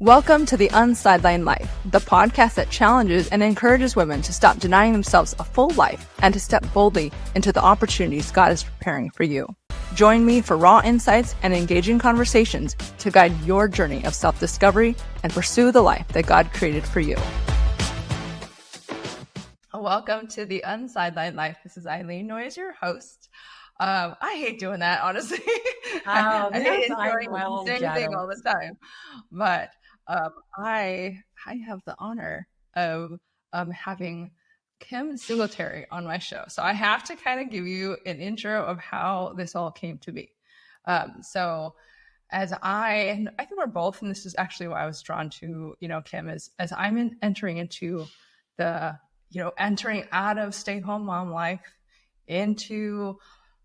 Welcome to the Unsidelined Life, the podcast that challenges and encourages women to stop denying themselves a full life and to step boldly into the opportunities God is preparing for you. Join me for raw insights and engaging conversations to guide your journey of self-discovery and pursue the life that God created for you. Welcome to the Unsidelined Life. This is Eileen Noyes, your host. I hate doing that, honestly. I hate enjoying the same thing all the time. But I have the honor of having Kim Singletary on my show. So I have to kind of give you an intro of how this all came to be. So as I think we're both, and this is actually why I was drawn to, Kim, as I'm entering into the, entering out of stay-home mom life into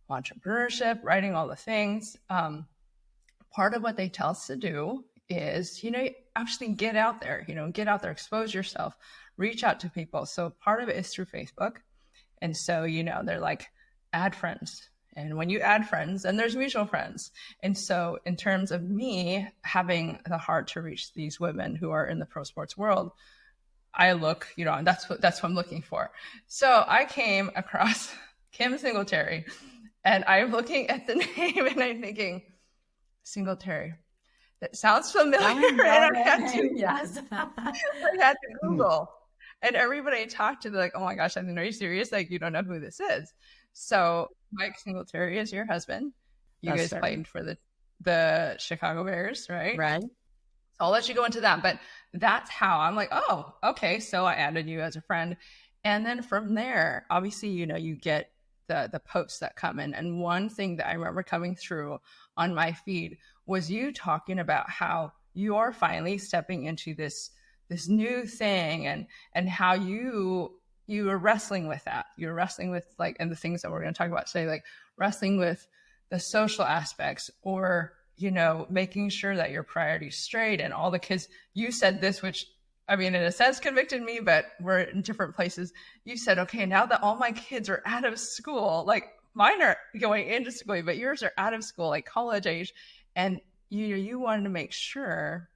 entrepreneurship, writing all the things. Part of what they tell us to do is, actually get out there, expose yourself, reach out to people. So part of it is through Facebook. And so, they're like, add friends. And when you add friends, then there's mutual friends. And so in terms of me having the heart to reach these women who are in the pro sports world, I look, and that's what I'm looking for. So I came across Kim Singletary, and I'm looking at the name and I'm thinking, Singletary. That sounds familiar. And I had to Google. And everybody I talked to, they're like, oh my gosh, I mean, are you serious? Like, you don't know who this is. So Mike Singletary is your husband. You guys played for the Chicago Bears, right? Right. So I'll let you go into that. But that's how I'm like, oh, okay. So I added you as a friend. And then from there, obviously, you get the posts that come in. And one thing that I remember coming through on my feed was you talking about how you're finally stepping into this new thing and how you were wrestling with that. You're wrestling with and the things that we're going to talk about today, like wrestling with the social aspects or, making sure that your priorities straight and all the kids. You said this, which I mean, in a sense convicted me, but we're in different places. You said, okay, now that all my kids are out of school, like mine are going into school, but yours are out of school, like college age. And you wanted to make sure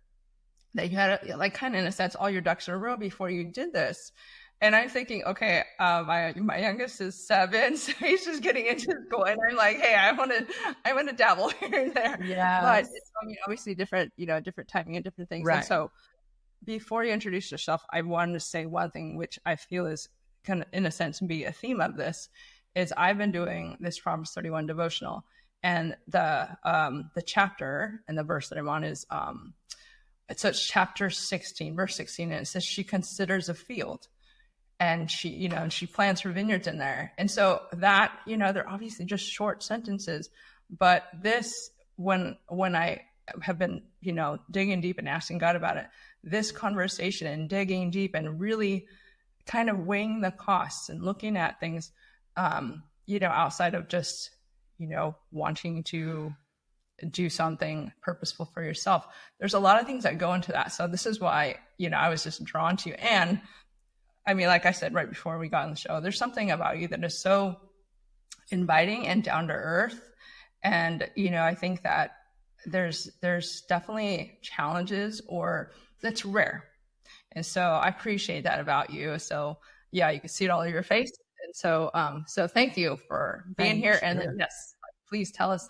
that you had, kind of in a sense, all your ducks in a row before you did this. And I'm thinking, okay, my youngest is 7, so he's just getting into school, and I'm like, hey, I want to dabble here and there. Yeah. But it's, obviously different, different timing and different things. Right. And so before you introduce yourself, I wanted to say one thing, which I feel is kind of, in a sense, be a theme of this, is I've been doing this Proverbs 31 devotional. And the chapter and the verse that I'm on is, it's chapter 16, verse 16, and it says she considers a field, and she plants her vineyards in there. And so that, they're obviously just short sentences, but this, when I have been, digging deep and asking God about it, this conversation and digging deep and really kind of weighing the costs and looking at things, outside of just, wanting to do something purposeful for yourself. There's a lot of things that go into that. So this is why, I was just drawn to you. And I mean, like I said, right before we got on the show, there's something about you that is so inviting and down to earth. And, I think that there's definitely challenges or that's rare. And so I appreciate that about you. So yeah, you can see it all over your face. And so, so thank you for being here. And then, yes, please tell us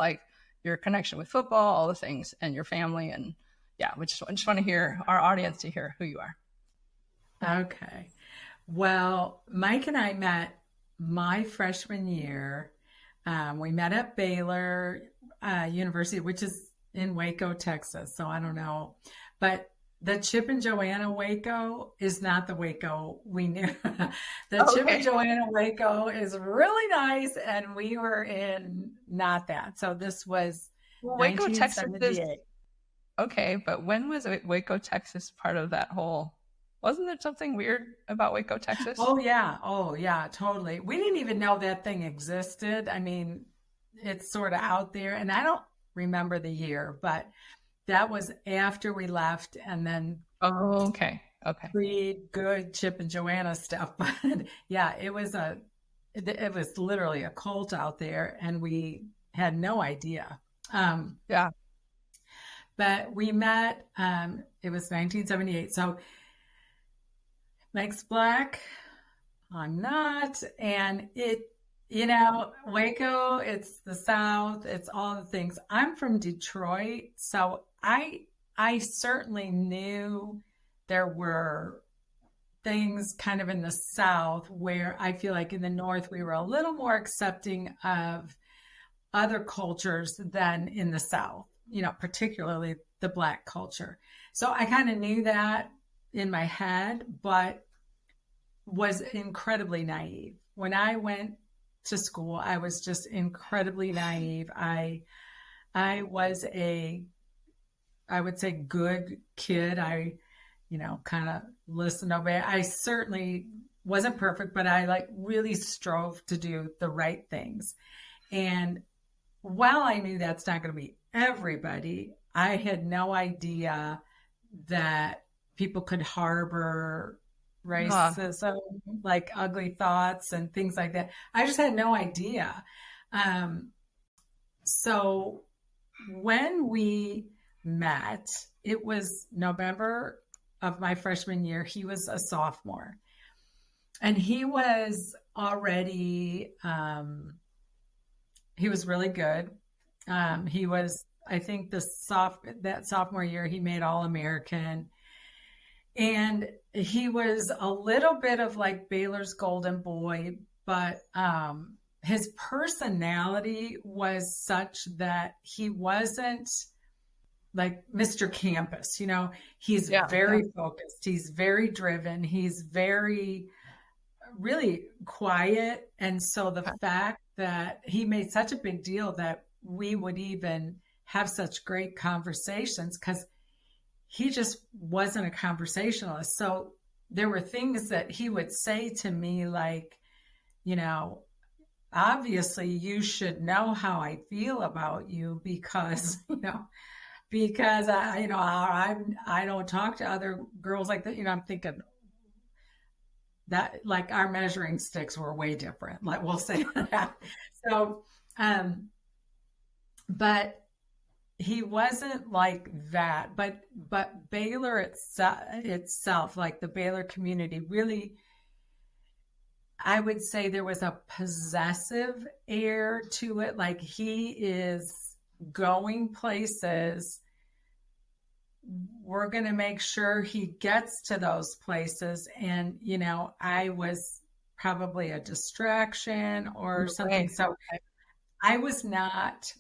your connection with football, all the things, and your family. And yeah, I just want to hear our audience to hear who you are. Okay. Well, Mike and I met my freshman year. We met at Baylor University, which is in Waco, Texas. So I don't know, but the Chip and Joanna Waco is not the Waco we knew. Chip and Joanna Waco is really nice, and we were in not that. So this was Waco, Texas. Okay, but when was Waco, Texas part of that whole? Wasn't there something weird about Waco, Texas? Oh yeah, totally. We didn't even know that thing existed. I mean, it's sort of out there, and I don't remember the year, but that was after we left, and then okay, pretty good Chip and Joanna stuff. But yeah, it was literally a cult out there, and we had no idea. Yeah. But we met, it was 1978. So Mike's Black, I'm not. And Waco, it's the South, it's all the things. I'm from Detroit. So I certainly knew there were things kind of in the South where I feel like in the North, we were a little more accepting of other cultures than in the South, particularly the Black culture. So I kind of knew that in my head, but was incredibly naive. When I went to school, I was just incredibly naive. I was I would say good kid. I, kind of listen, obey. I certainly wasn't perfect, but I really strove to do the right things. And while I knew that's not going to be everybody, I had no idea that people could harbor racism, like ugly thoughts and things like that. I just had no idea. So when we met, it was November of my freshman year. He was a sophomore, and he was already, he was really good. He was, I think that sophomore year, he made All-American, and he was a little bit of like Baylor's golden boy, but, his personality was such that he wasn't like Mr. Campus, he's very focused. He's very driven. He's very, really quiet. And so the fact that he made such a big deal that we would even have such great conversations, because he just wasn't a conversationalist. So there were things that he would say to me like, obviously you should know how I feel about you because, because I don't talk to other girls like that. I'm thinking that like our measuring sticks were way different. Like we'll say that. So, but he wasn't like that. But Baylor itself, like the Baylor community, really, I would say there was a possessive air to it. Like he is going places. We're going to make sure he gets to those places. And, I was probably a distraction or something. Right. So I was not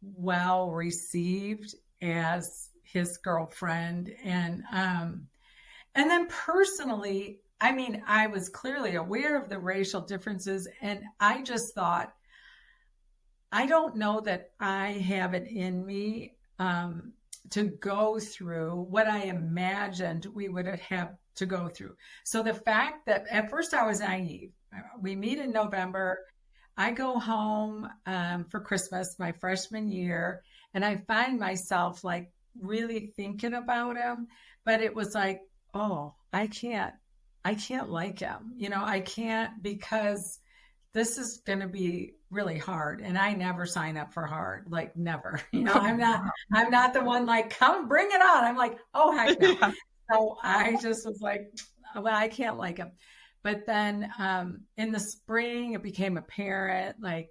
well received as his girlfriend. And then personally, I was clearly aware of the racial differences, and I just thought, I don't know that I have it in me to go through what I imagined we would have to go through. So the fact that at first I was naive. We meet in November. I go home for Christmas my freshman year, and I find myself like really thinking about him. But it was like, oh, I can't like him. I can't, because this is going to be really hard. And I never sign up for hard, like never, I'm not the one like, come bring it on. I'm like, oh, heck no. Yeah. So I just was like, well, I can't like him. But then in the spring, it became apparent like,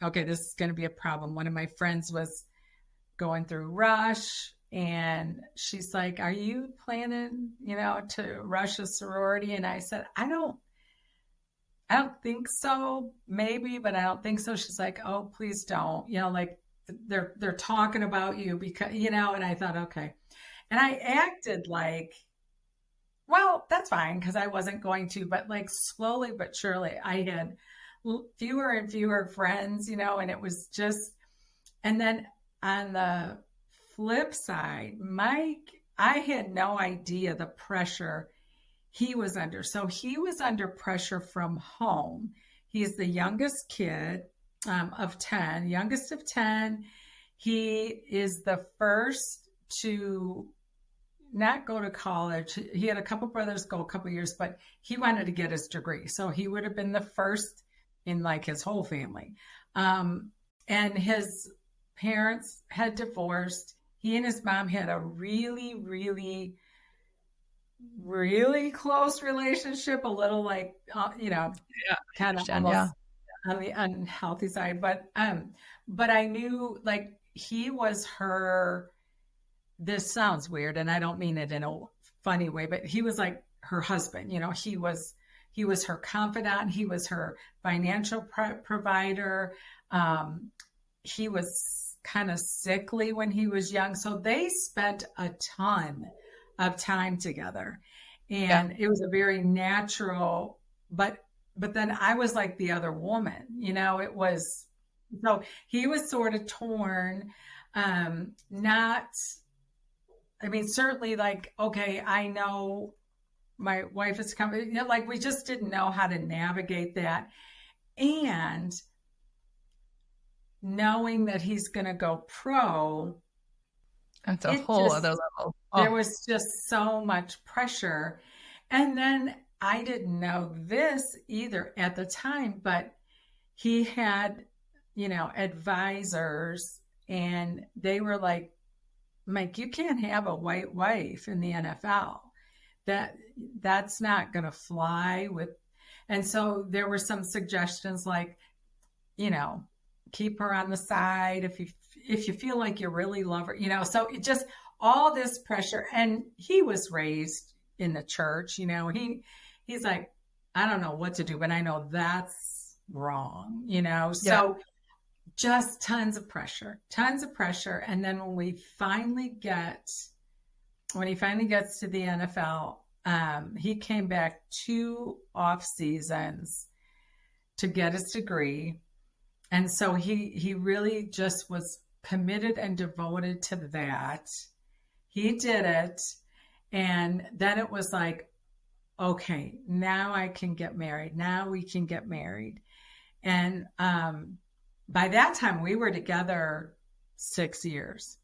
okay, this is going to be a problem. One of my friends was going through Rush, and she's like, are you planning, to rush a sorority? And I said, I don't think so, maybe, but I don't think so. She's like, oh, please don't, like they're talking about you because, and I thought, okay. And I acted like, well, that's fine, because I wasn't going to, but like slowly but surely I had fewer and fewer friends, and it was just, and then on the flip side, Mike, I had no idea the pressure he was under. So he was under pressure from home. He's the youngest kid of 10, youngest of 10. He is the first to not go to college. He had a couple brothers go a couple years, but he wanted to get his degree. So he would have been the first in like his whole family. And his parents had divorced. he and his mom had a really, really, really close relationship, a little like, kind of almost on the unhealthy side. But I knew like he was her, this sounds weird and I don't mean it in a funny way, but he was like her husband. He was her confidant. He was her financial provider. He was kind of sickly when he was young. So they spent a ton of time together. And it was a very natural, but then I was like the other woman, it was, so he was sort of torn. Certainly like, okay, I know my wife is coming, like we just didn't know how to navigate that. And knowing that he's going to go pro, that's a whole other level. There was just so much pressure. And then I didn't know this either at the time, but he had, advisors, and they were like, Mike, you can't have a white wife in the NFL. That's not going to fly with. And so there were some suggestions like, keep her on the side if you feel like you really love her, so it just all this pressure. And he was raised in the church, he's like, I don't know what to do, but I know that's wrong, so just tons of pressure. And then when he finally gets to the NFL, he came back 2 off seasons to get his degree. And so he really just was committed and devoted to that. He did it. And then it was like, okay, now I can get married. Now we can get married. And by that time, we were together 6 years.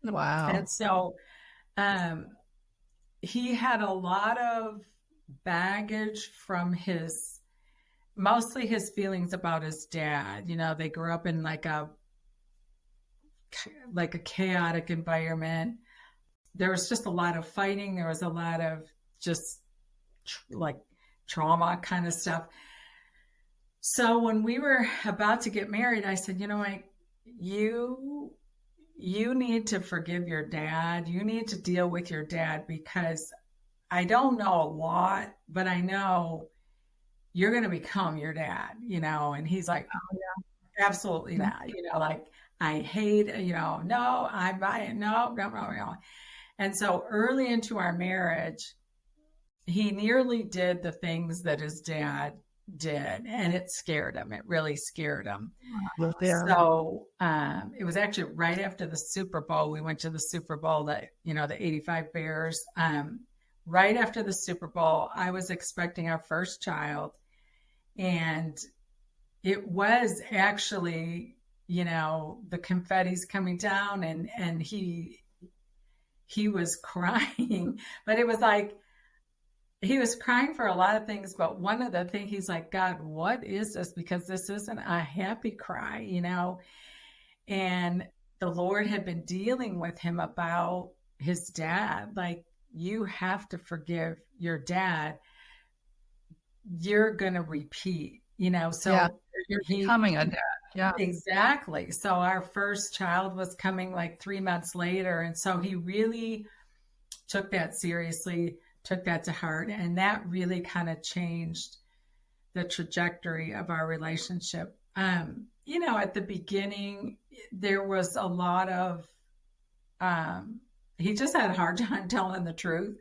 Wow. And so he had a lot of baggage from mostly his feelings about his dad. They grew up in like a chaotic environment. There was just a lot of fighting. There was a lot of just like trauma kind of stuff. So when we were about to get married, I said, Mike, you need to forgive your dad. You need to deal with your dad, because I don't know a lot, but I know you're going to become your dad, and he's like, oh, yeah, absolutely not. Like, I hate, no, I'm buying, no. And so early into our marriage, he nearly did the things that his dad did, and it scared him. It really scared him. So it was actually right after the Super Bowl. We went to the Super Bowl, the 85 Bears. Right after the Super Bowl, I was expecting our first child, and it was actually, the confetti's coming down, and he was crying, but it was like, he was crying for a lot of things, but one of the things, he's like, God, what is this? Because this isn't a happy cry, and the Lord had been dealing with him about his dad. Like, you have to forgive your dad. You're going to repeat, so you're becoming a dad. Yeah, exactly. So our first child was coming like 3 months later. And so he really took that seriously, took that to heart. And that really kind of changed the trajectory of our relationship. At the beginning, there was a lot of, he just had a hard time telling the truth.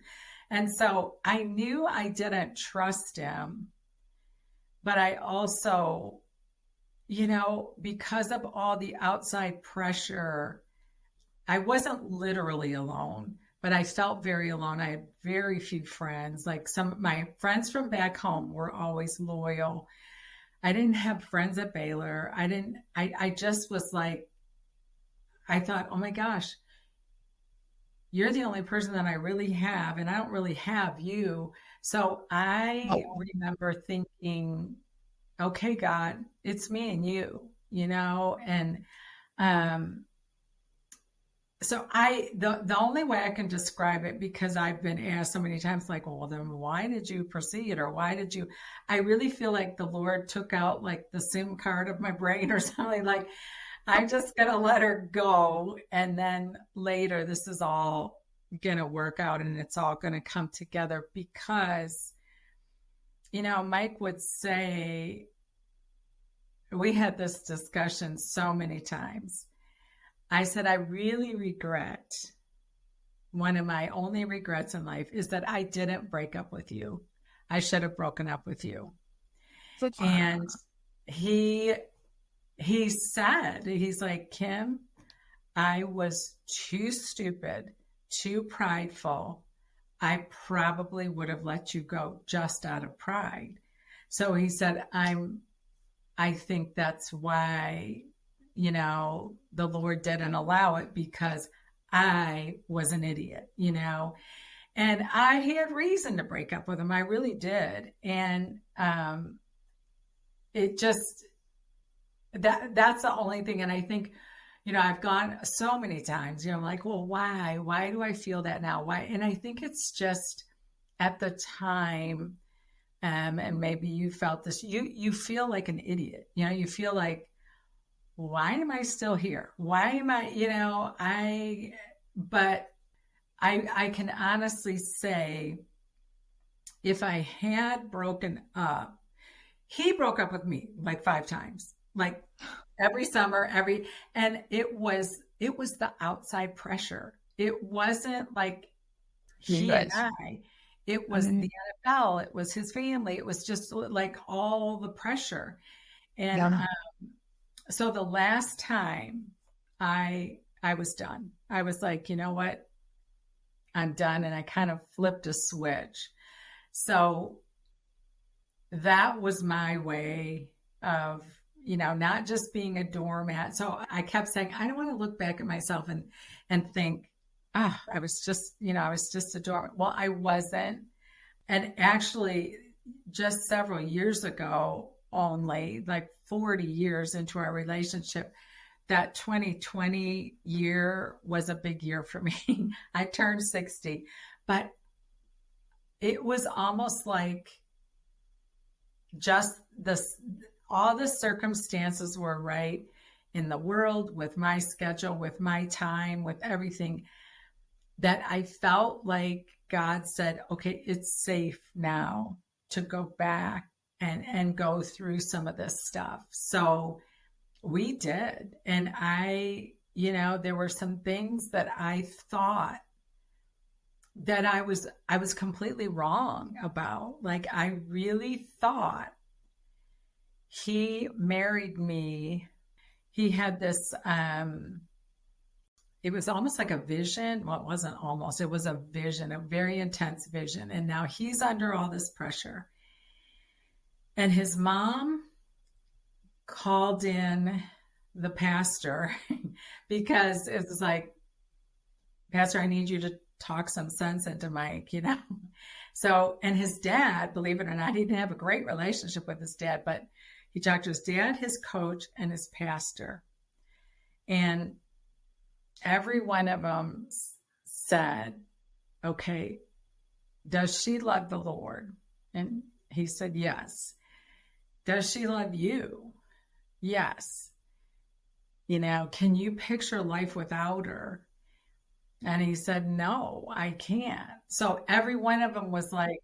And so I knew I didn't trust him, but I also, because of all the outside pressure, I wasn't literally alone, but I felt very alone. I had very few friends. Like, some of my friends from back home were always loyal. I didn't have friends at Baylor. I just was like, I thought, oh my gosh, you're the only person that I really have, and I don't really have you. So I remember thinking, okay, God, it's me and you, and So the only way I can describe it, because I've been asked so many times, like, well, then why did you proceed, or why did you? I really feel like the Lord took out like the SIM card of my brain or something. Like, I'm just gonna let her go, and then later this is all gonna work out, and it's all gonna come together. Because, Mike would say, we had this discussion so many times. I said, I really regret, one of my only regrets in life is that I didn't break up with you. I should have broken up with you. And he said, he's like, Kim, I was too stupid, too prideful. I probably would have let you go just out of pride. So he said, I think that's why, the Lord didn't allow it, because I was an idiot, and I had reason to break up with him. I really did. And it just, that's the only thing. And I think, I've gone so many times, like, well, why do I feel that now? Why? And I think it's just at the time, and maybe you felt this, you feel like an idiot, you feel like, why am I still here? Why am I, but I can honestly say, if I had broken up, he broke up with me like 5 times, like every summer, and it was the outside pressure. It wasn't like he and I, it was the NFL, it was his family. It was just like all the pressure. And, so the last time I was done, I was like, you know what? I'm done. And I kind of flipped a switch. So that was my way of, not just being a doormat. So I kept saying, I don't want to look back at myself and think, I was just a doormat. Well, I wasn't. And actually, just several years ago, only like 40 years into our relationship, that 2020 year was a big year for me. I turned 60, but it was almost like just all the circumstances were right in the world, with my schedule, with my time, with everything, that I felt like God said, okay, it's safe now to go back and go through some of this stuff. So we did. And there were some things that I thought that I was completely wrong about. Like, I really thought he married me. He had this, it was almost like a vision. Well, it wasn't almost, it was a vision, a very intense vision. And now he's under all this pressure. And his mom called in the pastor because it was like, Pastor, I need you to talk some sense into Mike, So, and his dad, believe it or not, he didn't have a great relationship with his dad, but he talked to his dad, his coach, and his pastor. And every one of them said, okay, does she love the Lord? And he said, yes. Does she love you? Yes. Can you picture life without her? And he said, no, I can't. So every one of them was like,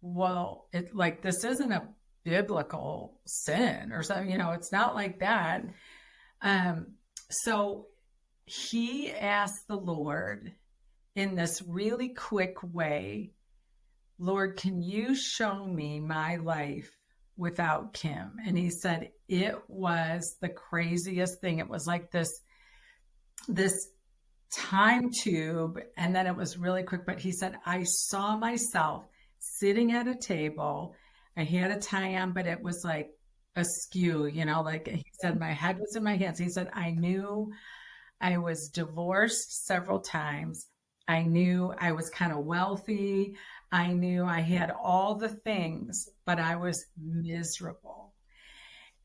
well, this isn't a biblical sin or something, it's not like that. So he asked the Lord in this really quick way, Lord, can you show me my life without Kim? And he said, it was the craziest thing. It was like this time tube. And then it was really quick. But he said, I saw myself sitting at a table. I had a tie on, but it was like askew, like he said, my head was in my hands. He said, I knew I was divorced several times. I knew I was kind of wealthy. I knew I had all the things, but I was miserable.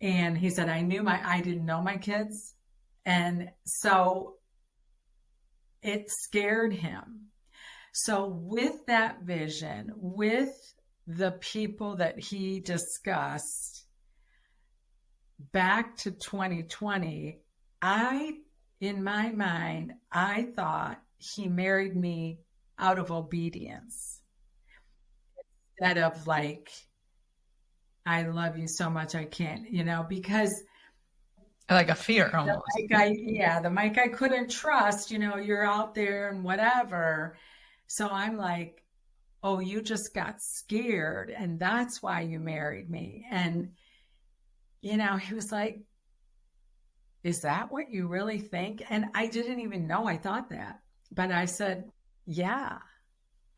And he said, I didn't know my kids. And so it scared him. So with that vision, with the people that he discussed back to 2020, in my mind, I thought he married me out of obedience instead of like, I love you so much I can't, because like a fear almost. The Mike I couldn't trust, you're out there and whatever. So I'm like, oh, you just got scared and that's why you married me. And, he was like, is that what you really think? And I didn't even know I thought that. But I said, yeah,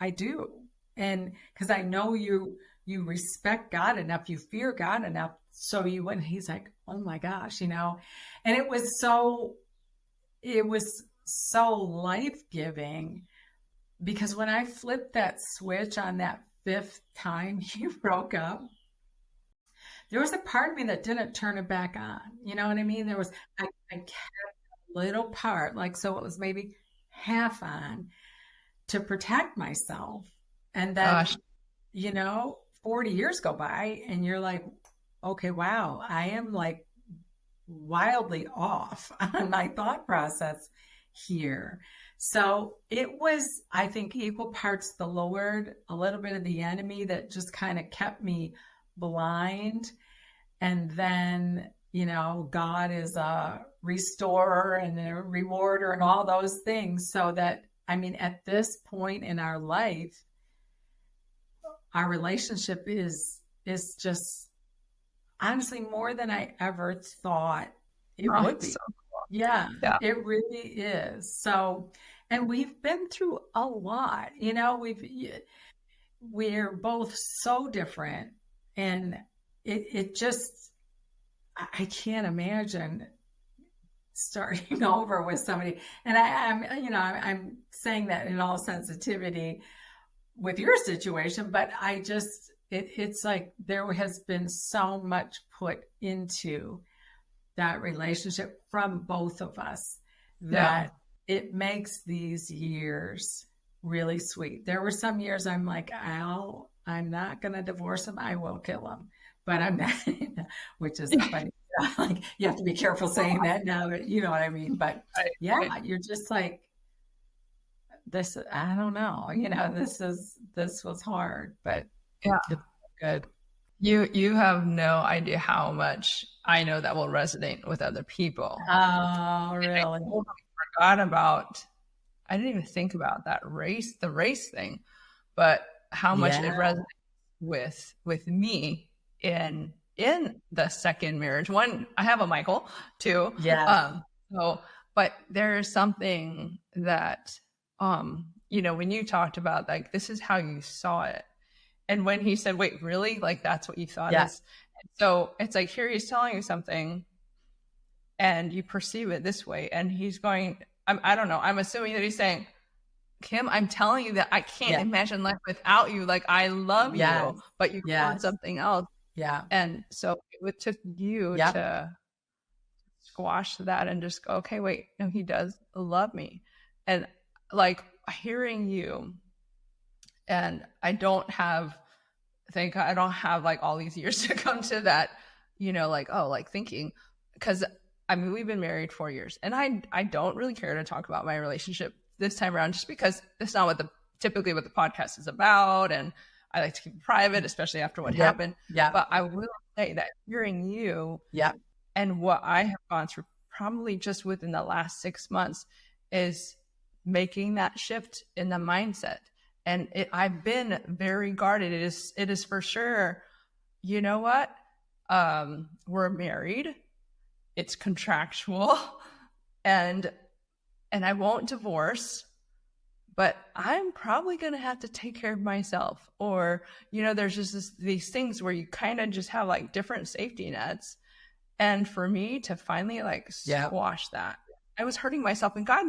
I do. And because I know you respect God enough, you fear God enough. So and he's like, oh my gosh, and it was so life-giving, because when I flipped that switch on that 5th time he broke up, there was a part of me that didn't turn it back on. You know what I mean? There was, I kept a little part, like, so it was maybe half on to protect myself. And then, 40 years go by and you're like, okay, wow, I am like wildly off on my thought process here. So it was, I think, equal parts the Lord, a little bit of the enemy that just kind of kept me blind. And then, God is a restorer and a rewarder and all those things. So that, at this point in our life, our relationship is just honestly more than I ever thought it would be. So cool. Yeah, it really is. So, and we've been through a lot, we're both so different, and it just, I can't imagine starting over with somebody. And I'm saying that in all sensitivity with your situation, but it's like there has been so much put into that relationship from both of us that it makes these years really sweet. There were some years I'm like, I'm not going to divorce him. I will kill him, but I'm not, which is funny. Like, you have to be careful saying that now, you know what I mean? But you're just like, this, I don't know, this was hard, but it's good. You have no idea how much I know that will resonate with other people. Oh, really? I forgot about, I didn't even think about the race thing, but how much it resonates with me in the second marriage. One, I have a Michael too. Yeah. But there's something that, when you talked about, like, this is how you saw it. And when he said, wait, really? Like, that's what you thought is? So it's like, here he's telling you something and you perceive it this way. And he's going, I don't know. I'm assuming that he's saying, Kim, I'm telling you that I can't imagine life without you. Like, I love you, but you want something else. Yeah. And so it took you to squash that and just go, okay, wait, no, he does love me. And like, hearing you, and I don't have like all these years to come to that, thinking, because we've been married 4 years, and I don't really care to talk about my relationship this time around, just because that's not typically what the podcast is about. And I like to keep it private, especially after what happened. Yeah. But I will say that hearing you and what I have gone through probably just within the last 6 months is making that shift in the mindset. And I've been very guarded. It is for sure, you know what? We're married. It's contractual, and I won't divorce, but I'm probably going to have to take care of myself. Or, there's just these things where you kind of just have like different safety nets. And for me to finally squash that, I was hurting myself. And God,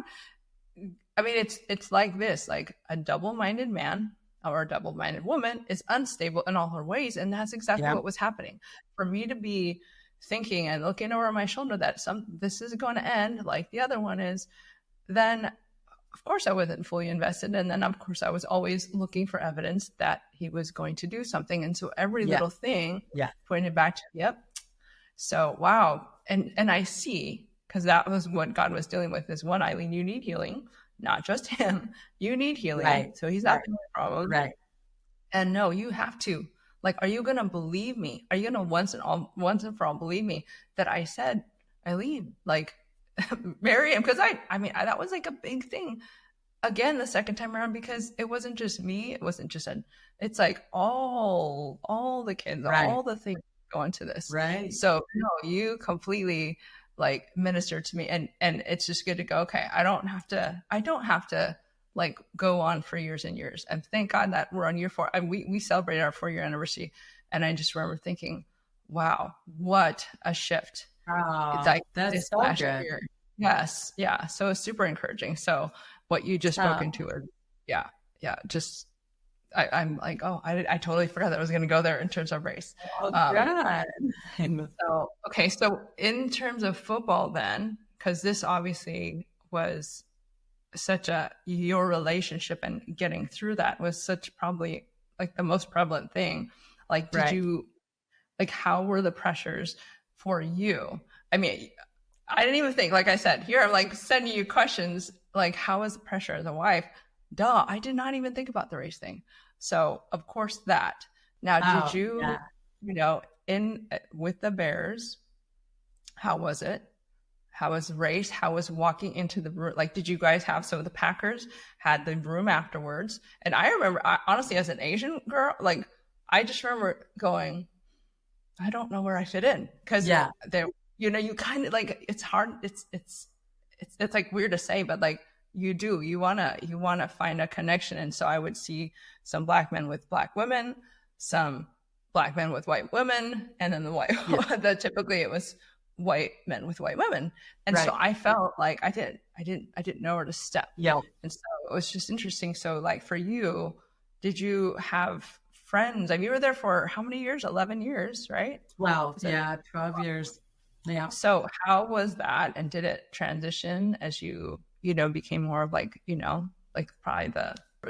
it's like this, like a double-minded man or a double-minded woman is unstable in all her ways. And that's exactly what was happening. For me to be thinking and looking over my shoulder that this is going to end like the other one is, then of course I wasn't fully invested. And then of course I was always looking for evidence that he was going to do something. And so every little thing pointed back to, yep. So, wow. And I see, because that was what God was dealing with, is one, Eileen, you need healing, not just him. You need healing. Right. So he's not the problem. Right. And no, you have to. Like, are you going to believe me? Are you going to once and for all believe me that I said, Eileen, like, marry him? Because I mean, that was like a big thing. Again, the second time around, because it wasn't just me. It wasn't just it's like all the kids, all the things go into this. Right. So no, you completely like ministered to me, and it's just good to go, okay, I don't have to like go on for years and years. And thank God that we're on year 4. And we celebrated our 4-year anniversary. And I just remember thinking, wow, what a shift. It's like that's so good. Year. Yes. Yeah. So it's super encouraging. So what you just spoke into is, just, I'm like, oh, I totally forgot that I was going to go there in terms of race. Oh, God. So, okay. So in terms of football then, because this obviously was such your relationship and getting through that was such probably like the most prevalent thing. Like, did you, like, how were the pressures for you? I mean, I didn't even think, like I said, here I'm like sending you questions, like, how was the pressure as a wife? Duh, I did not even think about the race thing. So of course that. Now, did you, with the Bears, how was it? How was race? How was walking into the room? Like, did you guys have, so the Packers had the room afterwards. And I remember, honestly, as an Asian girl, like, I just remember going, I don't know where I fit in. Cause you kind of like, it's hard. It's like weird to say, but like you want to find a connection. And so I would see some Black men with Black women, some Black men with white women, and then that typically it was white men with white women. And so I felt like I didn't know where to step. Yeah. And so it was just interesting. So like for you, did you have friends? I mean, you were there for how many years? 11 years, right? 12. Yeah. 12 years. Yeah. So how was that? And did it transition as you became more of like, like probably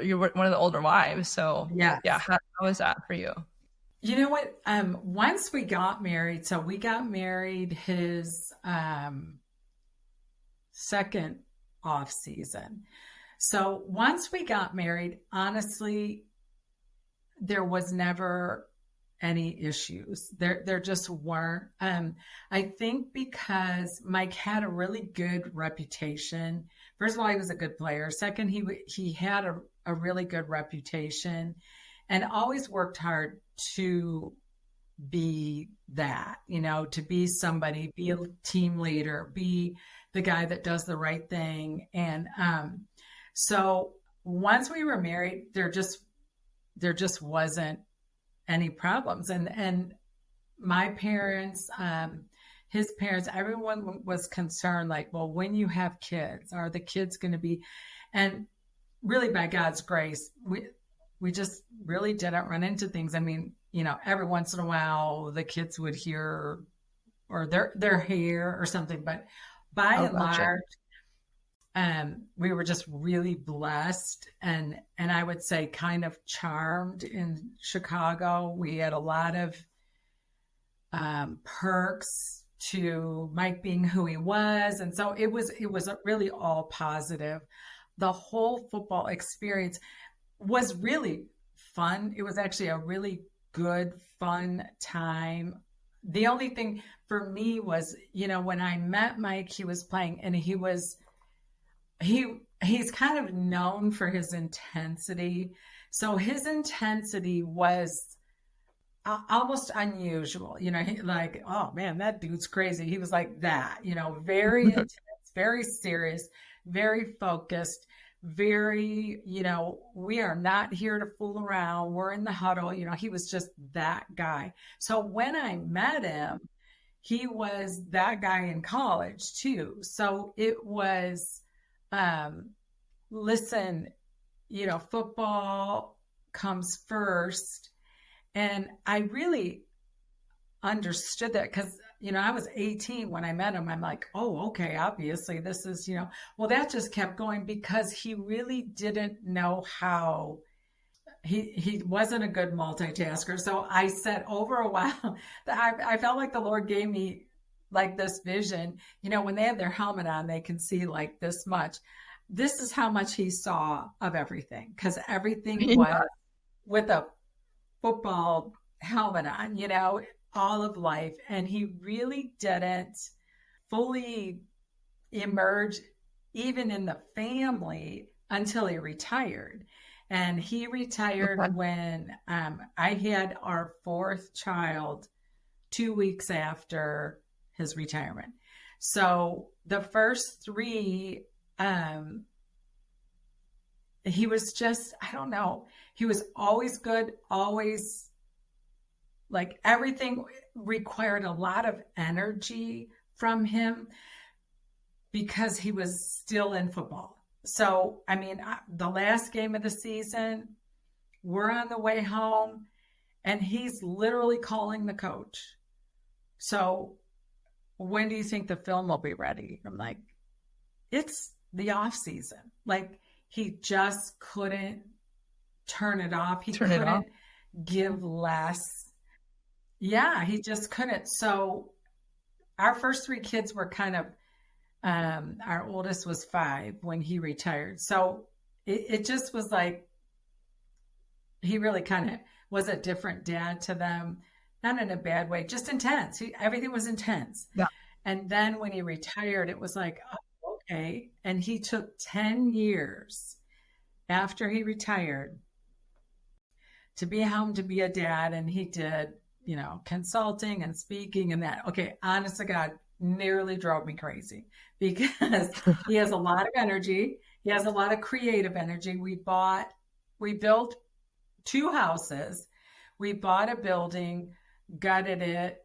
you were one of the older wives. So how was that for you? You know what? Once we got married, so we got married his second off season. So once we got married, honestly, there was never any issues. There just weren't. I think because Mike had a really good reputation. First of all, he was a good player. Second, he had a really good reputation and always worked hard to be that, to be somebody, be a team leader, be the guy that does the right thing. And so once we were married, there just wasn't any problems. And my parents, his parents, everyone was concerned, like, well, when you have kids, are the kids going to be, and really by God's grace, we just really didn't run into things. I mean, every once in a while the kids would hear or their hair or something, but by and large, we were just really blessed and I would say kind of charmed in Chicago. We had a lot of perks to Mike being who he was. And so it was really all positive. The whole football experience was really fun. It was actually a really good, fun time. The only thing for me was, when I met Mike, he was playing and he's kind of known for his intensity. So his intensity was almost unusual. Like, oh man, that dude's crazy. He was like that, very intense, very serious, very focused, very, we are not here to fool around. We're in the huddle. He was just that guy. So when I met him, he was that guy in college too. So it was, listen, football comes first. And I really understood that because I was 18 when I met him. I'm like, oh, okay, obviously this is, well, that just kept going because he really didn't know how. He wasn't a good multitasker. So I said over a while that I felt like the Lord gave me like this vision. When they have their helmet on, they can see like this much. This is how much he saw of everything, because everything was with a football helmet on, all of life. And he really didn't fully emerge even in the family until he retired. And he retired when I had our fourth child 2 weeks after his retirement. So the first three, he was just, I don't know, he was always good, always, like, everything required a lot of energy from him because he was still in football. So, I mean, the last game of the season, we're on the way home and he's literally calling the coach. So, when do you think the film will be ready? I'm like, it's the off season. Like, he just couldn't turn it off. He couldn't give less. Yeah, he just couldn't. So our first three kids were kind of, our oldest was 5 when he retired. So it just was like, he really kind of was a different dad to them, not in a bad way, just intense. Everything was intense. Yeah. And then when he retired, it was like, oh, okay. And he took 10 years after he retired to be home to be a dad. And he did, consulting and speaking and that. Okay, honest to God, nearly drove me crazy because he has a lot of energy. He has a lot of creative energy. We built 2 houses. We bought a building, gutted it,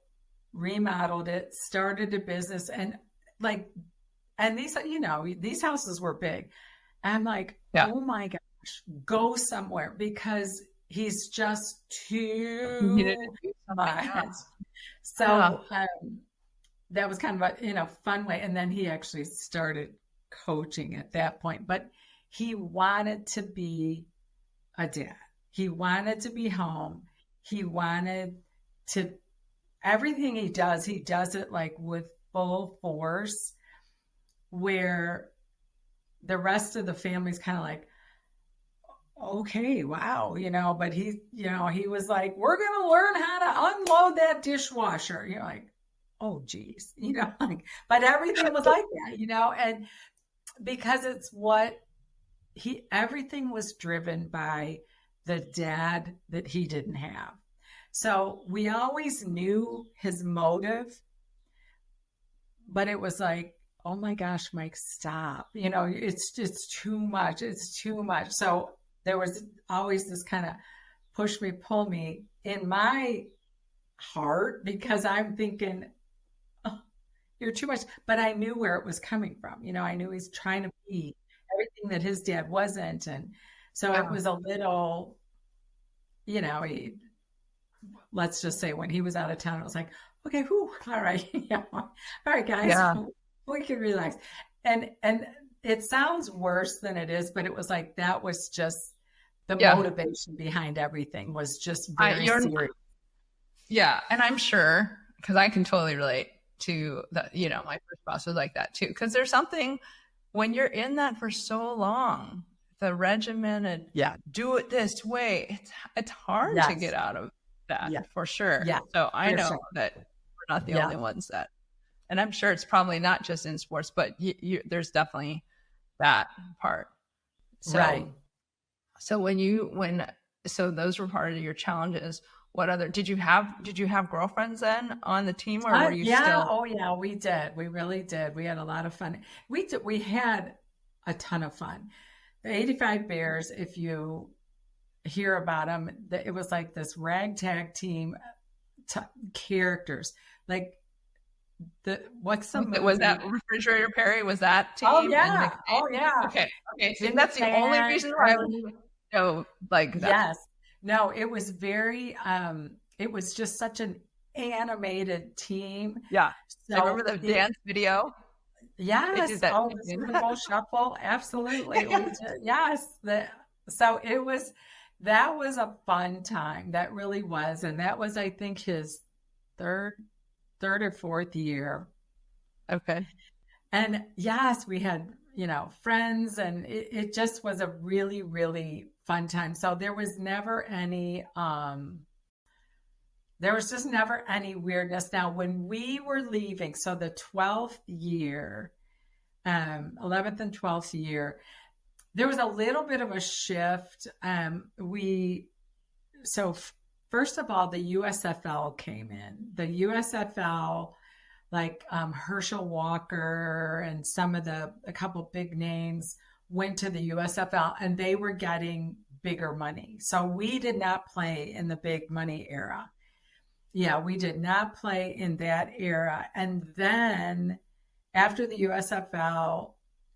remodeled it, started a business. And these houses were big. I'm like, oh my gosh, go somewhere, because he's just too much. So that was kind of a fun way. And then he actually started coaching at that point. But he wanted to be a dad. He wanted to be home. He wanted to, everything he does it like with full force, where the rest of the family's kind of like, okay, wow, but he was like, we're going to learn how to unload that dishwasher. You're like, oh, geez, but everything was like that, and because it's what everything was driven by the dad that he didn't have. So we always knew his motive, but it was like, oh my gosh, Mike, stop. It's too much. It's too much. So there was always this kind of push me, pull me in my heart, because I'm thinking, oh, you're too much. But I knew where it was coming from. I knew he's trying to be everything that his dad wasn't. And so it was a little, let's just say when he was out of town, it was like, okay, whew, all right. All right, guys, we can relax. And it sounds worse than it is, but it was like, that was just the motivation behind everything, was just very serious. Yeah. And I'm sure, because I can totally relate to that, my first boss was like that too. Because there's something, when you're in that for so long, the regimented, do it this way, it's hard to get out of that for sure. Yeah. So I know that we're not the only ones that, and I'm sure it's probably not just in sports, but there's definitely that part. So, right. So so those were part of your challenges. What other, did you have girlfriends then on the team, or were you still? Oh yeah, we did. We really did. We had a lot of fun. We had a ton of fun. The 85 Bears, if you hear about them, it was like this ragtag team, characters. Like, what's the movie? Was that Refrigerator Perry? Was that team? Oh yeah. Okay. And that's the only reason why I would know like that. Yes. No, it was very. It was just such an animated team. Yeah. So I remember the dance video. Yes. The Super Bowl shuffle. Absolutely. We did. Yes. So that was a fun time. That really was. And that was, I think, his third or fourth year. Okay. And yes, we had, friends, and it just was a really, really fun time. So there was just never any weirdness. Now, when we were leaving, so the 12th year, 11th and 12th year, there was a little bit of a shift. First of all, the USFL came in. The USFL, like Herschel Walker and a couple big names went to the USFL, and they were getting bigger money. So we did not play in the big money era. Yeah, we did not play in that era. And then after the USFL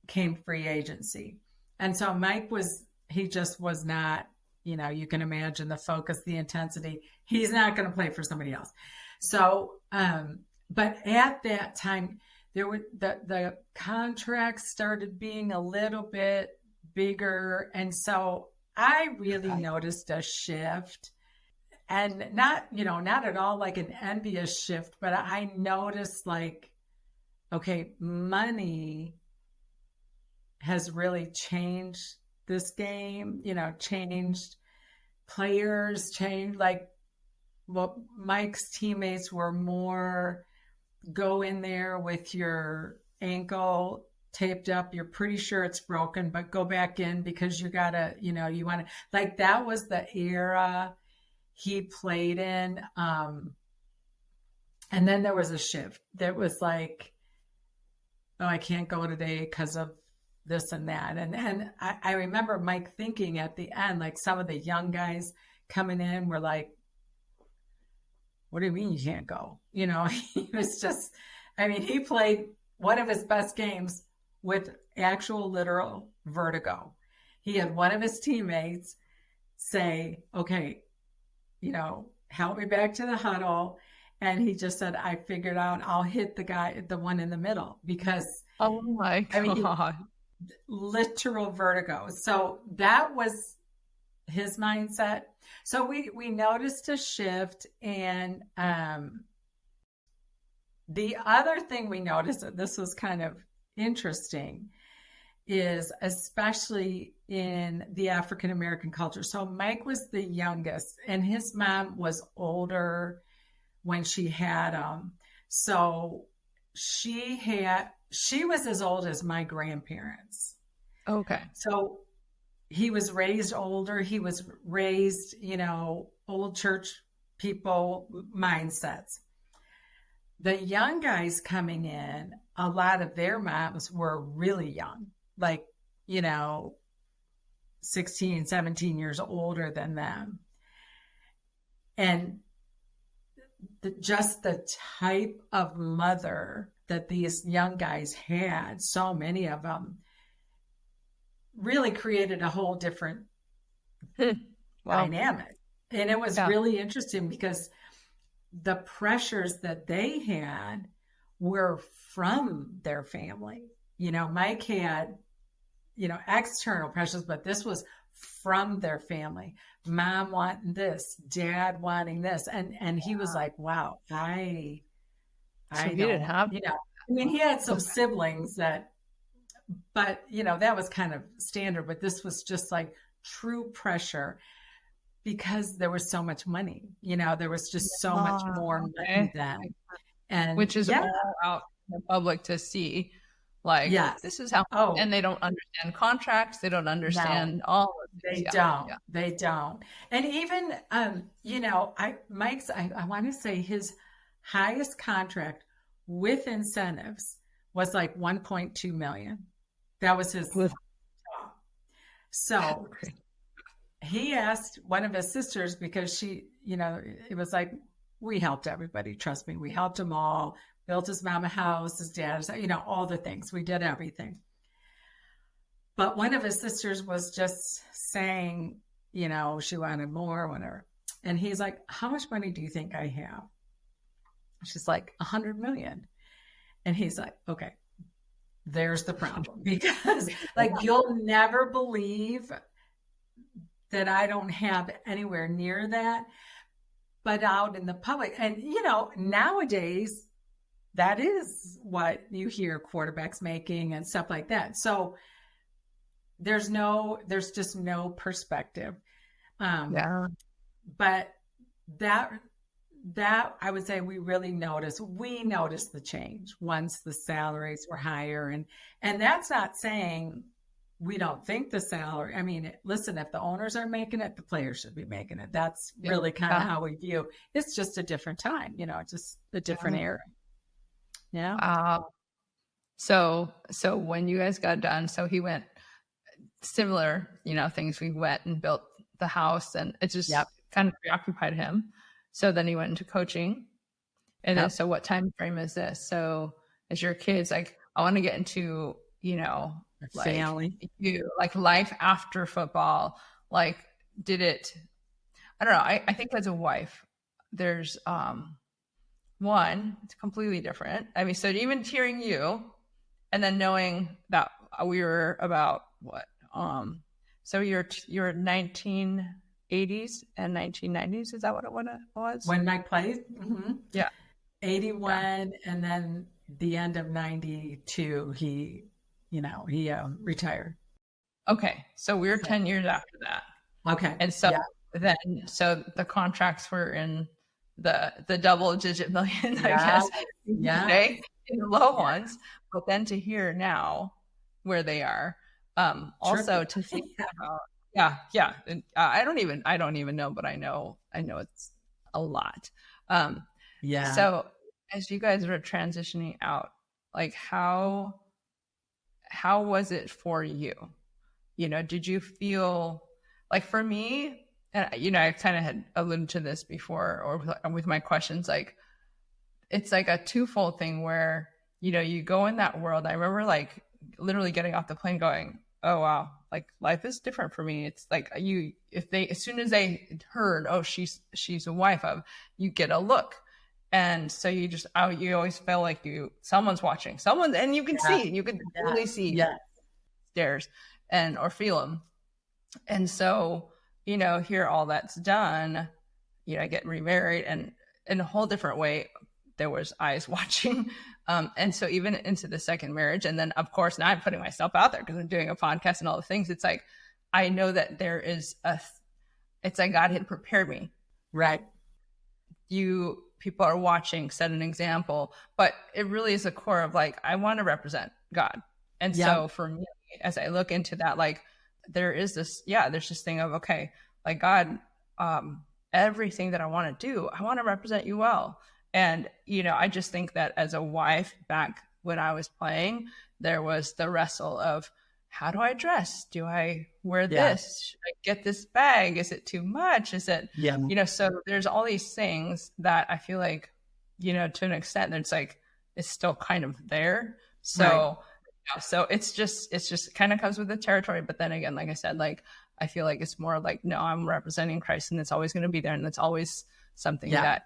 came free agency. And so Mike just was not, you can imagine the focus, the intensity. He's not going to play for somebody else. So, but at that time, the contracts started being a little bit bigger. And so I really noticed a shift, and not at all like an envious shift, but I noticed like, okay, money has really changed this game, changed players, changed Mike's teammates were more go in there with your ankle taped up. You're pretty sure it's broken, but go back in because you gotta, you want to, like, that was the era he played in. And then there was a shift that was like, oh, I can't go today because of this and that. And I remember Mike thinking at the end, like some of the young guys coming in were like, what do you mean you can't go? He was just, he played one of his best games with actual literal vertigo. He had one of his teammates say, okay, help me back to the huddle. And he just said, I figured out I'll hit the one in the middle because, oh my God, literal vertigo. So that was his mindset. So we noticed a shift. And the other thing we noticed, that this was kind of interesting, is especially in the African American culture. So Mike was the youngest, and his mom was older when she had him. So she was as old as my grandparents. Okay. So he was raised older. He was raised, old church people mindsets. The young guys coming in, a lot of their moms were really young, like, 16, 17 years older than them. And just the type of mother that these young guys had, so many of them, really created a whole different dynamic. And it was really interesting because the pressures that they had were from their family. Mike had, external pressures, but this was from their family. Mom wanting this, dad wanting this. And he was like, wow, I didn't have, he had some siblings but that was kind of standard, but this was just like true pressure because there was so much money, there was just so much more money then. And which is all out in the public to see. Like, this is how, and they don't understand contracts. They don't understand all of this. They don't. And even, I want to say his highest contract with incentives was like 1.2 million. That was his top. So he asked one of his sisters, because she, it was like, we helped everybody. Trust me. We helped them all. Built his mom a house, his dad, all the things. We did everything. But one of his sisters was just saying, she wanted more, whatever. And he's like, how much money do you think I have? She's like, 100 million. And he's like, okay, there's the problem. Because like, you'll never believe that I don't have anywhere near that, but out in the public. And, you know, nowadays, that is what you hear quarterbacks making and stuff like that. So there's just no perspective. But that I would say we noticed the change once the salaries were higher. And that's not saying we don't think the salary. I mean, listen, if the owners are making it, the players should be making it. That's really kind of how we view. It's just a different time, you know, just a different era. Yeah. So when you guys got done, so he went similar, you know, things. We went and built the house, and it just kind of preoccupied him. So then he went into coaching. And then, so what time frame is this? So as your kids, like, I want to get into, you know, like family, like life after football. Like, did it, I don't know. I think as a wife, there's, one, it's completely different. I mean, so even hearing you and then knowing that we were about what, so you're 1980s and 1990s. Is that what it was? When Mike played? Mm-hmm. Yeah. 81. And then the end of 92, he retired. Okay. So we were 10 years after that. Okay. And so then, so the contracts were in the double digit million, I guess, today, in the low ones, but then to hear now where they are, also to think about, and I don't even know, but I know it's a lot. So as you guys were transitioning out, like how was it for you? You know, did you feel like, for me, and, you know, I kind of had alluded to this before, or with my questions, like, it's like a twofold thing where, you know, you go in that world. I remember like literally getting off the plane going, oh, wow, like life is different for me. It's like as soon as they heard, oh, she's a wife of, you get a look. And so you always feel like someone's watching and you can totally see stares or feel them. And so, you know, here all that's done, you know, I get remarried, and in a whole different way, there was eyes watching. And so even into the second marriage, and then of course, now I'm putting myself out there because I'm doing a podcast and all the things. It's like, I know that there is it's like God had prepared me. Right. People are watching, set an example, but it really is a core of like, I want to represent God. And so for me, as I look into that, like, there's this thing of, okay, like, God, everything that I want to do, I want to represent you well. And, you know, I just think that as a wife, back when I was playing, there was the wrestle of, how do I dress? Do I wear this? Should I get this bag? Is it too much? Is it, you know, so there's all these things that I feel like, you know, to an extent, it's like, it's still kind of there. So, so it's just kind of comes with the territory. But then again, like I said, like, I feel like it's more like, no, I'm representing Christ, and it's always going to be there. And that's always something that,